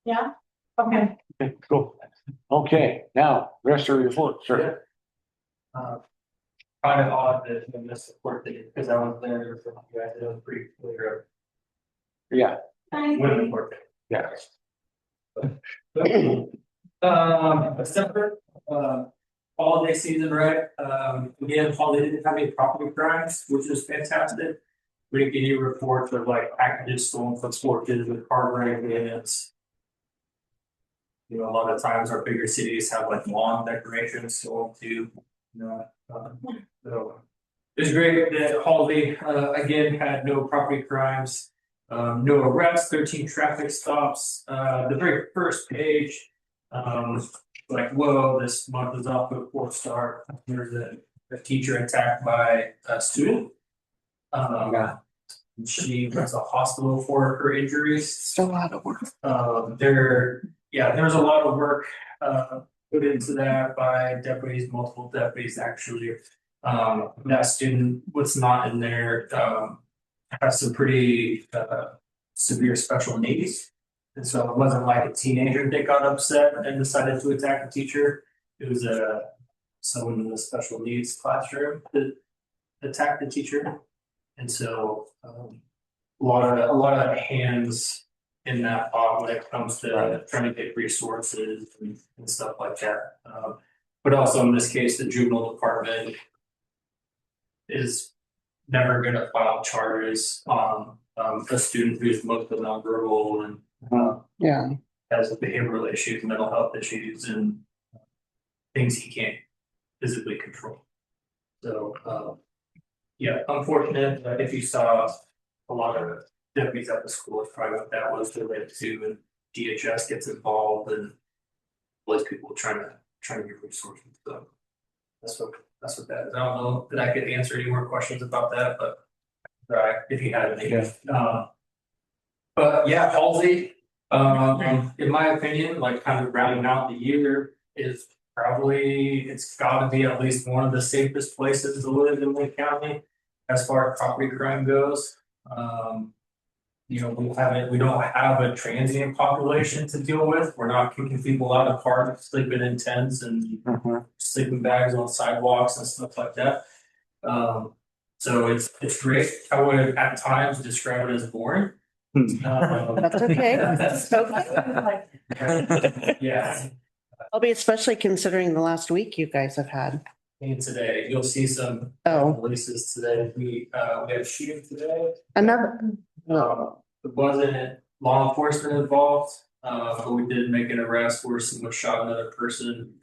Speaker 2: Yeah, okay.
Speaker 1: Okay, cool. Okay, now, rest of the report, sir.
Speaker 7: Kind of odd that I missed the court date because I was there for you guys, it was pretty clear.
Speaker 1: Yeah,
Speaker 7: When the court date.
Speaker 1: yeah.
Speaker 7: December, holiday season, right? Again, holiday didn't have any property crimes, which is fantastic. We didn't get any reports of like packages stolen from porches with car break-ins. A lot of times our bigger cities have like lawn decorations stolen too, so. It was great that holiday, again, had no property crimes, no arrests, 13 traffic stops, the very first page. Like, whoa, this month is off to a poor start. There's a teacher attacked by a student. She went to the hospital for her injuries.
Speaker 3: still a lot of work.
Speaker 7: There's a lot of work put into that by deputies, multiple deputies actually. That student was not in there, has some pretty severe special needs. And so it wasn't like a teenager that got upset and decided to attack a teacher. It was someone in the special needs classroom that attacked the teacher. And so a lot of hands in that pot when it comes to trying to get resources and stuff like that. But also in this case, the juvenile department is never going to file charges on a student who's mostly nonverbal and has behavioral issues, mental health issues, and things he can't physically control. So, unfortunate. If you saw a lot of deputies at the school, it's probably what that was related to, and DHS gets involved, and police people trying to get resources. So that's what that is. I don't know that I could answer any more questions about that, but if you had any. But yeah, Halsey, in my opinion, like kind of rounding out the year is probably, it's gotta be at least one of the safest places to live in Lake County as far as property crime goes. We don't have a transient population to deal with. We're not kicking people out of parks, sleeping in tents and sleeping bags on sidewalks and stuff like that. So it's great. I would at times describe it as boring.
Speaker 3: That's okay. That's okay.
Speaker 7: Yeah.
Speaker 3: I'll be especially considering the last week you guys have had.
Speaker 7: And today, you'll see some releases today. We have shooting today.
Speaker 3: Another.
Speaker 7: It wasn't law enforcement involved, but we did make an arrest where someone shot another person.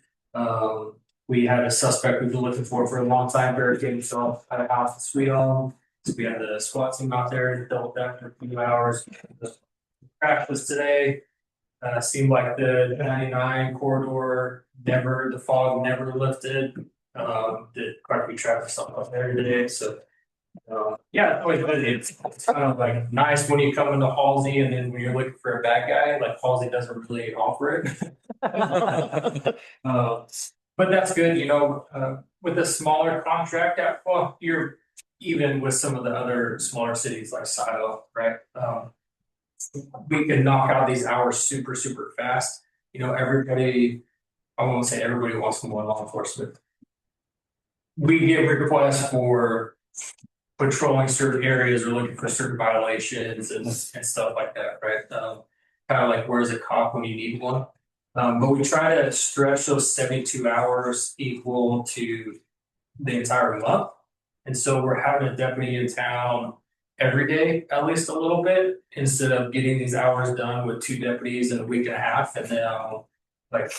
Speaker 7: We had a suspect we've been looking for a long time, barricading himself at a house in Sweet Home. So we had the SWAT team out there and dealt with that for a few hours. The crash was today. Seemed like the 99 corridor the fog never lifted. Did quite a few traffic stops out there today. So it's always busy. It's kind of like nice when you come into Halsey, and then when you're looking for a bad guy, like Halsey doesn't really offer it. But that's good, with a smaller contract, well, you're even with some of the other smaller cities like Silo, right? We can knock out these hours super, super fast. Everybody, I won't say everybody wants more law enforcement. We get requests for patrolling certain areas or looking for certain violations and stuff like that, right? Kind of like where's a cop when you need one? But we try to stretch those 72 hours equal to the entire month. And so we're having a deputy in town every day, at least a little bit, instead of getting these hours done with 2 deputies in a week and a half. And then like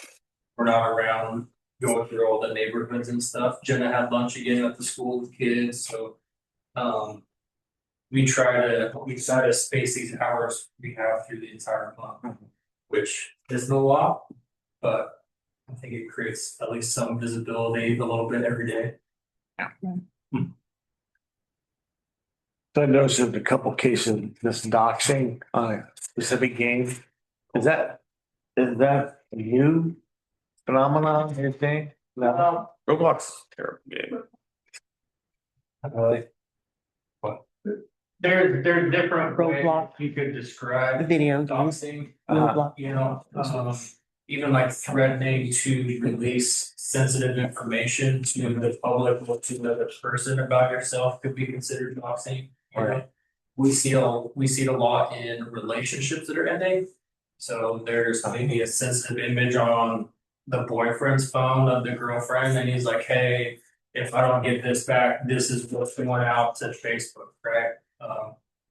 Speaker 7: we're not around going through all the neighborhoods and stuff. Jenna had lunch again at the school with kids. So we try to space these hours we have through the entire month, which isn't a lot, but I think it creates at least some visibility a little bit every day.
Speaker 1: So I noticed in a couple cases, this doxing on a specific game, is that a new phenomenon, you think? No.
Speaker 5: Roblox is a terrible game.
Speaker 7: There are different ways
Speaker 3: Roadblock.
Speaker 7: you could describe
Speaker 3: Video games.
Speaker 7: doxing.
Speaker 3: Roadblock.
Speaker 7: Even like threatening to release sensitive information to the public or to another person about yourself could be considered doxing.
Speaker 1: Right.
Speaker 7: We see it a lot in relationships that are ending. So there's maybe a sensitive image on the boyfriend's phone of the girlfriend, and he's like, "Hey, if I don't get this back, this is what's going out to Facebook," right?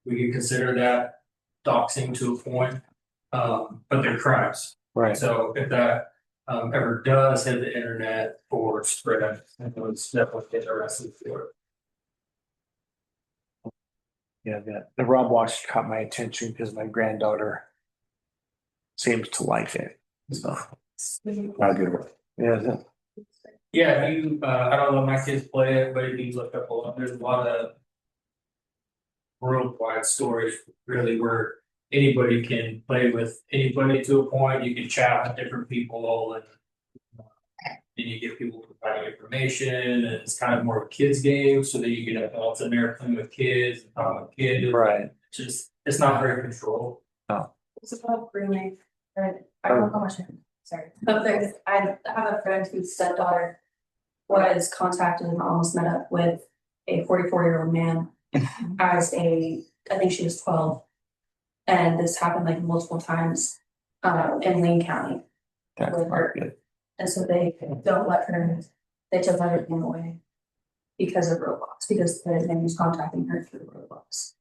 Speaker 7: We can consider that doxing to a point, but they're crimes.
Speaker 1: Right.
Speaker 7: So if that ever does hit the internet or spread, it's definitely get arrested for it.
Speaker 1: Yeah, the Roblox caught my attention because my granddaughter seems to like it. So.
Speaker 9: Not a good one.
Speaker 1: Yeah.
Speaker 7: Yeah, I don't know, my kids play it, but if you look up there's a lot of worldwide stories really where anybody can play with anybody to a point. You can chat with different people and you get people providing information, and it's kind of more of a kids game so that you get adults in there playing with kids and talking with kids.
Speaker 1: Right.
Speaker 7: It's not very controlled.
Speaker 8: It's about grooming, or I don't know how much, sorry, but I have a friend whose stepdaughter was contacted and almost met up with a 44-year-old man as I think she was 12. And this happened like multiple times in Lane County.
Speaker 1: That's
Speaker 8: with her.
Speaker 1: good.
Speaker 8: And so they don't let her, they took everything away because of Roblox, because the man was contacting her through Roblox.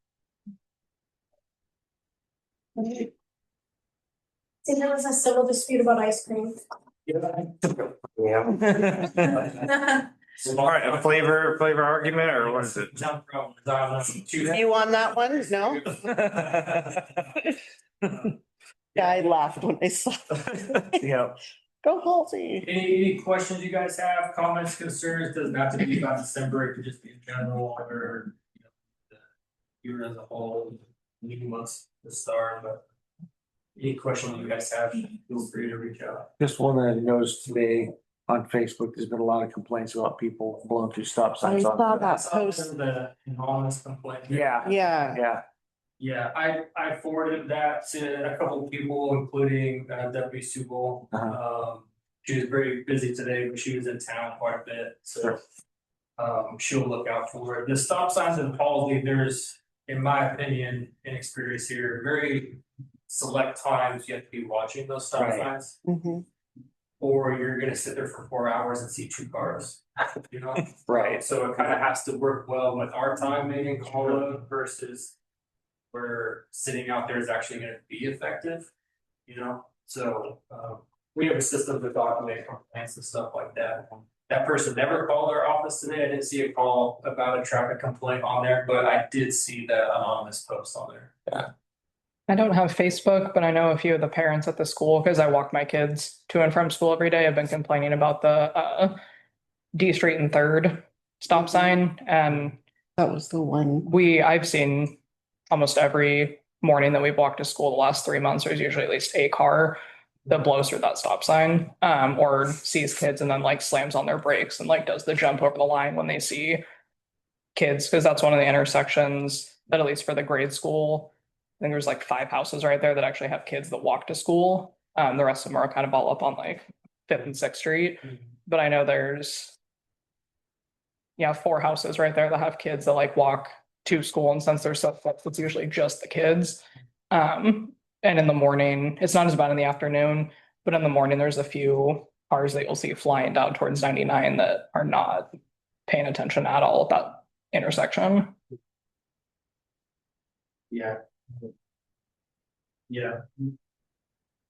Speaker 2: See, there was a civil dispute about ice cream.
Speaker 5: All right, a flavor argument, or what is it?
Speaker 3: You on that one? No? Yeah, I laughed when I saw it.
Speaker 1: Yeah.
Speaker 3: Go Halsey.
Speaker 7: Any questions you guys have, comments, concerns? Doesn't have to be about December, it could just be in general or the year as a whole, meeting months to start, but any questions you guys have, feel free to reach out.
Speaker 1: Just one that I noticed today on Facebook, there's been a lot of complaints about people blowing through stop
Speaker 3: I
Speaker 1: signs.
Speaker 3: saw that
Speaker 7: Some
Speaker 3: post.
Speaker 7: of the anonymous complaint.
Speaker 1: Yeah.
Speaker 3: Yeah.
Speaker 1: Yeah.
Speaker 7: Yeah, I forwarded that to a couple of people, including Deputy Subel. She was very busy today, but she was in town quite a bit, so she'll look out for it. The stop signs in Halsey, there's, in my opinion, and experience here, very select times you have to be watching those stop
Speaker 1: Right.
Speaker 7: signs,
Speaker 3: Mhm.
Speaker 7: or you're gonna sit there for 4 hours and see 2 cars.
Speaker 1: Right.
Speaker 7: So it kind of has to work well with our timing and call load versus where sitting out there is actually going to be effective, So we have a system to document complaints and stuff like that. That person never called our office today. I didn't see a call about a traffic complaint on there, but I did see that anonymous post on there.
Speaker 6: I don't have Facebook, but I know a few of the parents at the school, because I walk my kids to and from school every day, have been complaining about the D Street and 3rd stop sign. And
Speaker 3: That was the one.
Speaker 6: I've seen almost every morning that we've walked to school the last 3 months, there's usually at least a car that blows through that stop sign, or sees kids and then like slams on their brakes and like does the jump over the line when they see kids, because that's one of the intersections that, at least for the grade school, I think there's like 5 houses right there that actually have kids that walk to school. The rest of them are kind of all up on like 5th and 6th Street. But I know there's 4 houses right there that have kids that like walk to school, and since there's so fixed, it's usually just the kids. And in the morning, it's not as bad in the afternoon, but in the morning, there's a few cars that you'll see flying down towards 99 that are not paying attention at all at that intersection.
Speaker 7: Yeah. Yeah.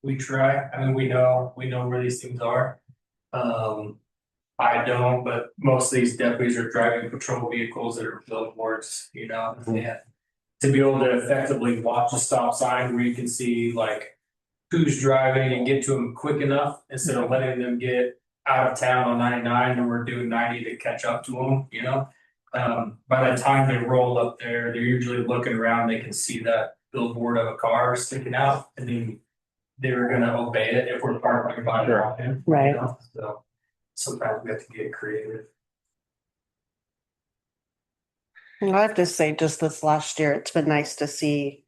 Speaker 7: We try, I mean, we know where these things are. I don't, but most of these deputies are driving patrol vehicles that are billboards, and to be able to effectively watch a stop sign where you can see like who's driving and get to them quick enough instead of letting them get out of town on 99 and we're doing 90 to catch up to them, by the time they roll up there, they're usually looking around, they can see that billboard of a car sticking out, and then they're gonna obey it if we're parked like by their
Speaker 3: Right.
Speaker 7: So sometimes we have to get creative.
Speaker 3: I have to say, just this last year, it's been nice to see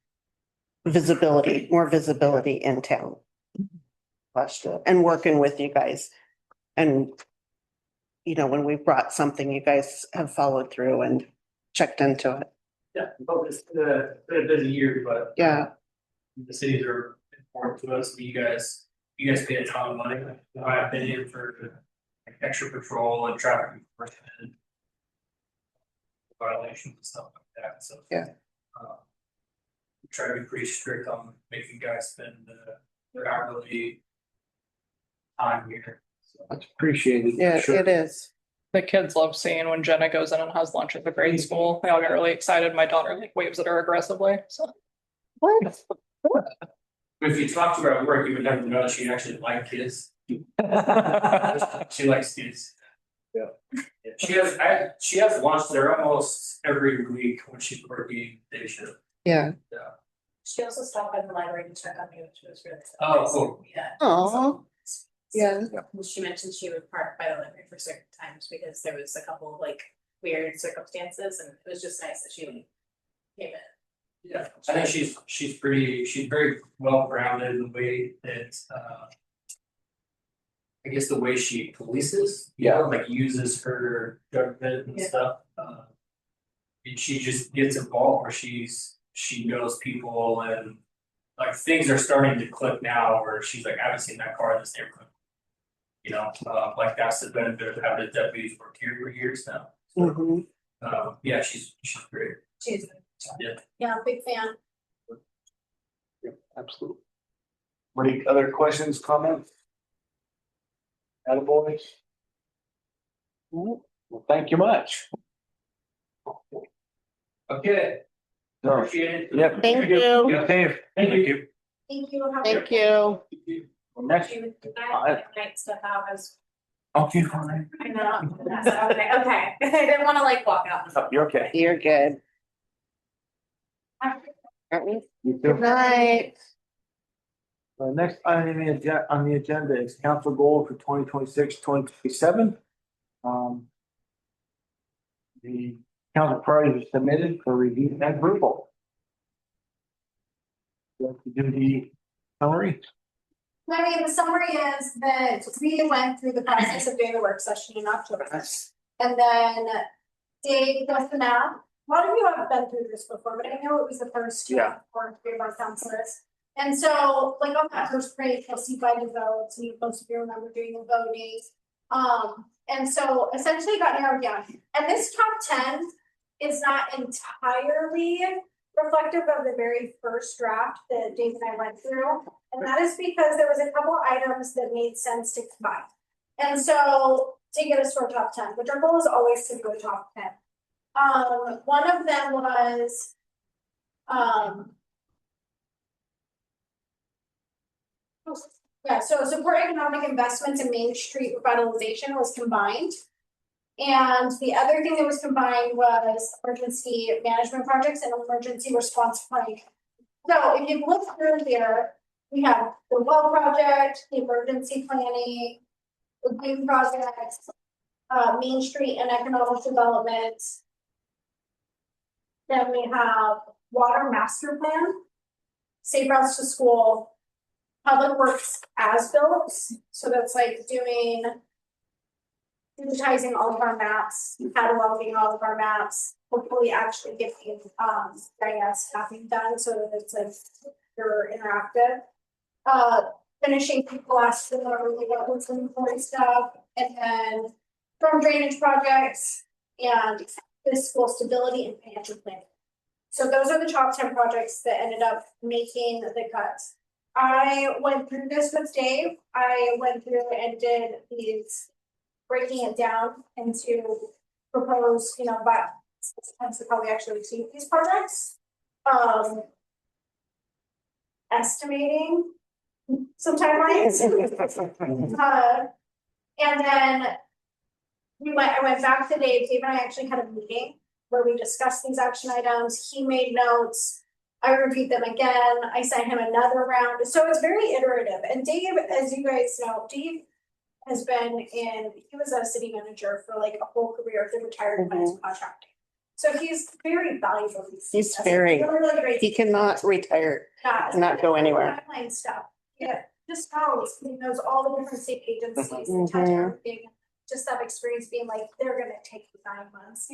Speaker 3: more visibility in town. Last year, and working with you guys. And, when we brought something, you guys have followed through and checked into it.
Speaker 7: Yeah, well, it's been a busy year, but
Speaker 3: Yeah,
Speaker 7: the cities are important to us. You guys pay a ton of money, in my opinion, for like extra patrol and traffic enforcement and violations and stuff like that. So
Speaker 3: Yeah.
Speaker 7: We try to be pretty strict on making guys spend their hourly time here. So.
Speaker 1: That's appreciated.
Speaker 3: yeah,
Speaker 1: Sure.
Speaker 3: it is.
Speaker 6: The kids love seeing when Jenna goes in and has lunch at the grade school. They all get really excited. My daughter like waves at her aggressively. So
Speaker 7: If you talk to her at work, you would never know she actually liked kids. She likes kids.
Speaker 1: Yeah.
Speaker 7: She has lunch there almost every week when she's working day shift.
Speaker 3: Yeah.
Speaker 8: She also stopped by the library to check on me, which was really.
Speaker 7: Oh,
Speaker 8: nice.
Speaker 7: cool.
Speaker 8: Yeah.
Speaker 3: Oh, yeah.
Speaker 8: She mentioned she would park by the library for certain times because there was a couple of like weird circumstances, and it was just nice that she came in.
Speaker 7: Yeah, I think she's very well grounded in the way that I guess the way she polices, like uses her judgment and stuff. And she just gets involved where she knows people, and like things are starting to click now where she's like, I haven't seen that car in this neighborhood. Like that's the benefit of having the deputies work here for years now. So,
Speaker 3: Mhm.
Speaker 7: yeah, she's great.
Speaker 2: She's,
Speaker 7: Yeah.
Speaker 2: big fan.
Speaker 1: Yeah, absolutely. Any other questions, comments? Attaboys? Well, thank you much.
Speaker 7: Okay.
Speaker 1: So,
Speaker 7: Appreciate it.
Speaker 1: yep.
Speaker 3: Thank you.
Speaker 1: Be safe.
Speaker 7: Thank you.
Speaker 2: Thank you. Have a
Speaker 3: Thank
Speaker 2: good
Speaker 3: you.
Speaker 1: Next,
Speaker 8: I might step out as.
Speaker 1: okay, fine.
Speaker 8: I know. Okay. I didn't want to like walk out.
Speaker 1: Oh, you're okay.
Speaker 3: You're good. Aren't we?
Speaker 1: You too.
Speaker 3: Good night.
Speaker 1: Next item on the agenda is council goal for 2026-2027. The council priorities are submitted for review and approval. You have to do the summary.
Speaker 2: I mean, the summary is that we went through the process of doing a work session in October. And then Dave does the math. A lot of you have been through this before, but I know it was the first two or three of our counselors. And so, like on that first page, you'll see by the votes, and most of you remember doing the voting. And so essentially it got narrowed down. And this top 10 is not entirely reflective of the very first draft that Dave and I went through. And that is because there was a couple items that made sense to combine. And so to get us to our top 10, which our goal is always to go top 10. One of them was so support economic investments in Main Street revitalization was combined. And the other thing that was combined was emergency management projects and emergency response planning. So if you look through here, we have the well project, the emergency planning, the green projects, Main Street and economic development. Then we have water master plan, safe routes to school, public works as built, so that's like digitizing all of our maps, cataloging all of our maps, hopefully actually getting staffing done so that it's like they're interactive. Finishing people last really what was important stuff, and then storm drainage projects and fiscal stability and financial planning. So those are the top 10 projects that ended up making the cuts. I went through this with Dave. I went through and did these, breaking it down into proposed, but sometimes how we actually achieve these projects. Estimating some timelines. And then I went back to Dave. Dave and I actually had a meeting where we discussed these action items. He made notes. I reviewed them again. I sent him another round. So it's very iterative. And Dave, as you guys know, Dave has been he was a city manager for like a whole career. He retired in finance contracting. So he's very valuable.
Speaker 3: He's very,
Speaker 2: really great.
Speaker 3: he cannot retire, not go anywhere.
Speaker 2: Timeline stuff. Yeah, just knows. He knows all the different state agencies and touch everything. Just that experience being like, they're gonna take 9 months,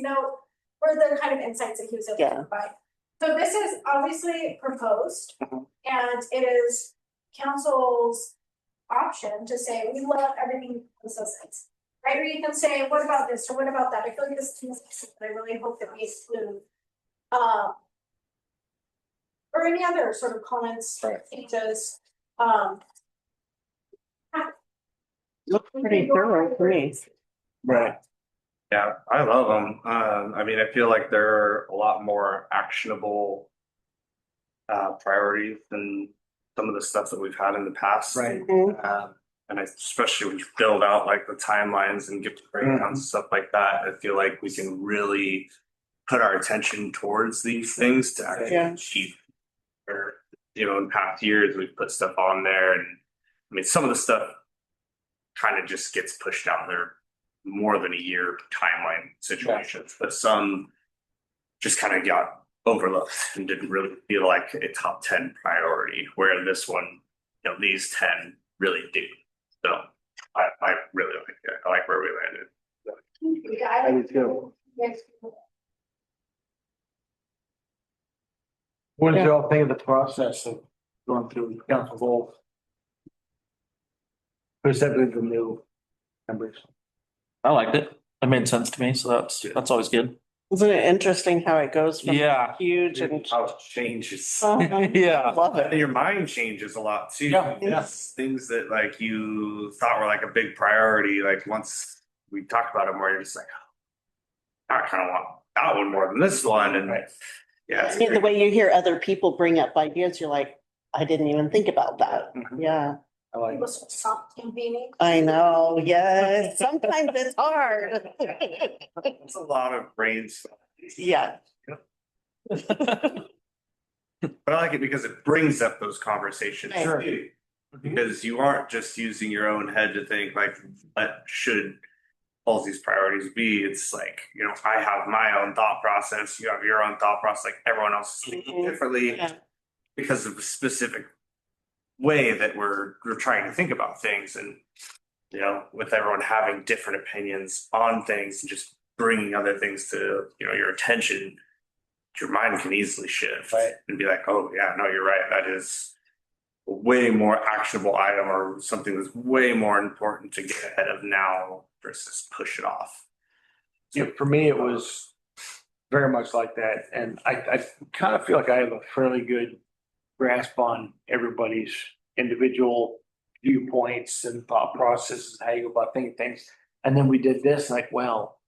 Speaker 2: or the kind of insights that he was able to provide. So this is obviously proposed, and it is council's option to say, we love everything this says. Right, or you can say, what about this, or what about that? I feel like this is something that I really hope that we include. Or any other sort of comments, changes,
Speaker 3: Looks pretty thorough to me.
Speaker 5: Right. Yeah, I love them. I mean, I feel like they're a lot more actionable priorities than some of the stuff that we've had in the past.
Speaker 1: Right.
Speaker 5: And especially when you build out like the timelines and give breakdowns and stuff like that, I feel like we can really put our attention towards these things to actually achieve. Or, in past years, we've put stuff on there, and I mean, some of the stuff kind of just gets pushed out there more than a year timeline situations, but some just kind of got overlooked and didn't really feel like a top 10 priority, where this one, these 10 really do. So I really like it. I like where we landed.
Speaker 2: I
Speaker 1: do too.
Speaker 2: Yes.
Speaker 1: What did y'all think of the process of going through council goals? Specifically the new members.
Speaker 11: I liked it. It made sense to me, so that's always good.
Speaker 3: Isn't it interesting how it goes from
Speaker 11: Yeah.
Speaker 3: huge and
Speaker 5: How it changes.
Speaker 11: Yeah.
Speaker 3: love
Speaker 5: And
Speaker 3: it.
Speaker 5: your mind changes a lot too.
Speaker 1: Yeah.
Speaker 5: It's things that like you thought were like a big priority, like once we talked about them, where you're just like, I kind of want that one more than this one. And yeah, it's
Speaker 3: The way you hear other people bring up ideas, you're like, I didn't even think about that. Yeah,
Speaker 1: I like
Speaker 2: People stop campaigning.
Speaker 3: I know. Yes, sometimes it's hard.
Speaker 5: it's a lot of brains.
Speaker 3: Yeah.
Speaker 5: But I like it because it brings up those conversations
Speaker 3: Sure.
Speaker 5: too. Because you aren't just using your own head to think like, what should all these priorities be? It's like, I have my own thought process, you have your own thought process, like everyone else is thinking differently
Speaker 3: Yeah.
Speaker 5: because of the specific way that we're trying to think about things. And, with everyone having different opinions on things and just bringing other things to, your attention, your mind can easily shift and be like, oh yeah, no, you're right. That is a way more actionable item or something that's way more important to get ahead of now versus push it off.
Speaker 1: Yeah, for me, it was very much like that. And I kind of feel like I have a fairly good grasp on everybody's individual viewpoints and thought processes, how you go about thinking things. And then we did this, like, well,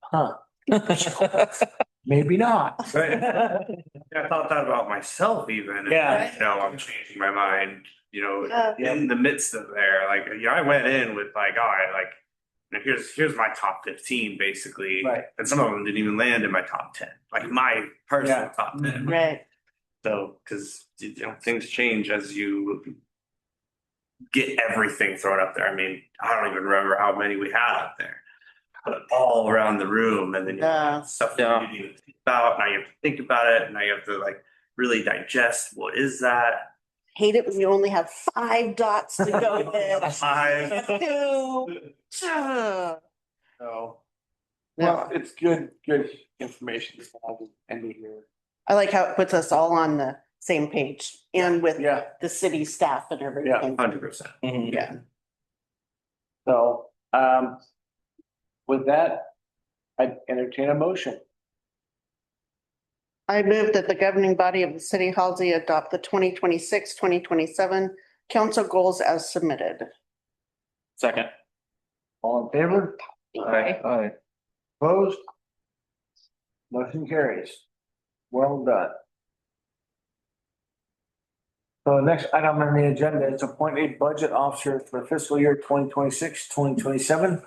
Speaker 1: maybe not.
Speaker 5: Right. I thought that about myself even. And,
Speaker 1: Yeah.
Speaker 5: I'm changing my mind, in the midst of there. Like, I went in with like, all right, like, here's my top 15 basically.
Speaker 1: Right.
Speaker 5: And some of them didn't even land in my top 10, like my personal top 10.
Speaker 3: Right.
Speaker 5: So, because, things change as you get everything thrown up there. I mean, I don't even remember how many we had up there. But all around the room, and then you
Speaker 3: Yeah.
Speaker 5: have stuff that you didn't even think about. Now you have to think about it, and now you have to like really digest what is that.
Speaker 3: Hate it when you only have 5 dots to go with.
Speaker 5: Five.
Speaker 3: 2.
Speaker 1: So,
Speaker 3: Yeah.
Speaker 1: well, it's good information to have and to hear.
Speaker 3: I like how it puts us all on the same page and with
Speaker 1: Yeah,
Speaker 3: the city staff and everything.
Speaker 5: 100%.
Speaker 3: Yeah.
Speaker 1: so, with that, I entertain a motion.
Speaker 3: I move that the governing body of the city of Halsey adopt the 2026-2027 council goals as submitted.
Speaker 11: Second.
Speaker 1: All in favor?
Speaker 4: Aye.
Speaker 1: Opposed? Motion carries. Well done. So the next item on the agenda is appoint a budget officer for fiscal year 2026-2027.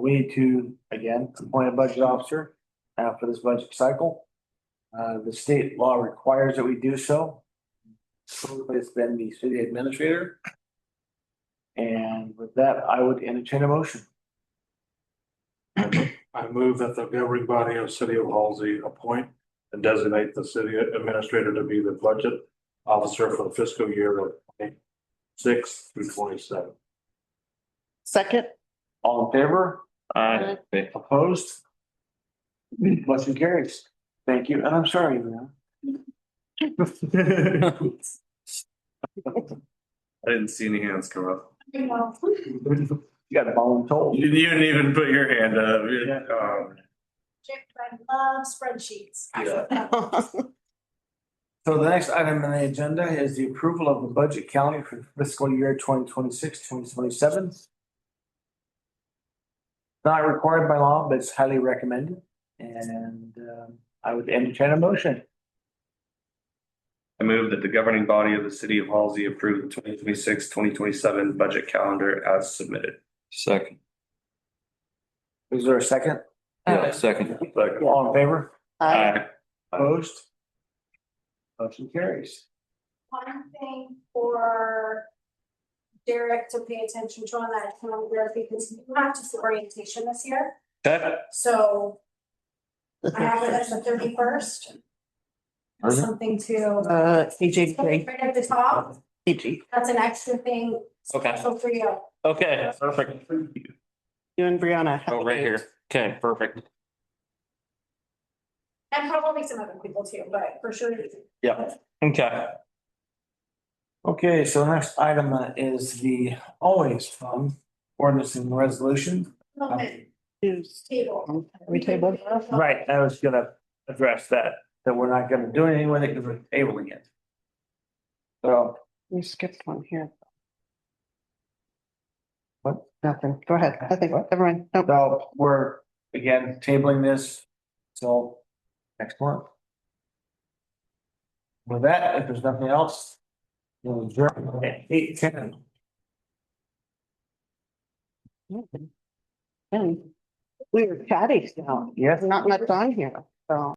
Speaker 1: We need to, again, appoint a budget officer for this budget cycle. The state law requires that we do so. It's been the city administrator. And with that, I would entertain a motion.
Speaker 9: I move that the governing body of City of Halsey appoint and designate the city administrator to be the budget officer for the fiscal year of 26 through 27.
Speaker 3: Second.
Speaker 1: All in favor?
Speaker 11: Aye.
Speaker 1: Opposed? Motion carries. Thank you, and I'm sorry, man.
Speaker 5: I didn't see any hands come up.
Speaker 1: You got voluntold.
Speaker 5: You didn't even put your hand up.
Speaker 2: I love spreadsheets.
Speaker 1: So the next item on the agenda is the approval of the budget calendar for fiscal year 2026-2027. Not required by law, but it's highly recommended, and I would entertain a motion.
Speaker 5: I move that the governing body of the city of Halsey approve the 2026-2027 budget calendar as submitted.
Speaker 4: Second.
Speaker 1: Is there a second?
Speaker 4: Yeah, second.
Speaker 1: All in favor?
Speaker 3: Aye.
Speaker 1: Opposed? Motion carries.
Speaker 2: One thing for Derek to pay attention to on that calendar, because you have to do orientation this year,
Speaker 5: Okay.
Speaker 2: so I have it as the 31st. Something to.
Speaker 3: PG,
Speaker 2: Right at the top,
Speaker 3: PG.
Speaker 2: that's an extra thing.
Speaker 11: Okay.
Speaker 2: So for you.
Speaker 11: Okay, perfect.
Speaker 3: You and Brianna. have
Speaker 11: Oh,
Speaker 3: a
Speaker 11: right
Speaker 3: date.
Speaker 11: here. Okay, perfect.
Speaker 2: And probably some other people too, but for sure.
Speaker 1: Yeah.
Speaker 11: Okay.
Speaker 1: Okay, so the next item is the always fun ordinance and resolution.
Speaker 2: Moment,
Speaker 3: Use-
Speaker 2: table.
Speaker 3: We tabled.
Speaker 1: Right, I was gonna address that we're not gonna do anything with it because we're tabling it. So,
Speaker 3: We skipped one here.
Speaker 1: What?
Speaker 3: Nothing. Go ahead. I think, never mind. Nope.
Speaker 1: so we're again tabling this till next month. With that, if there's nothing else, we'll adjourn at 8:10.
Speaker 3: And we were chatty now.
Speaker 1: Yes.
Speaker 3: Not much on here, so.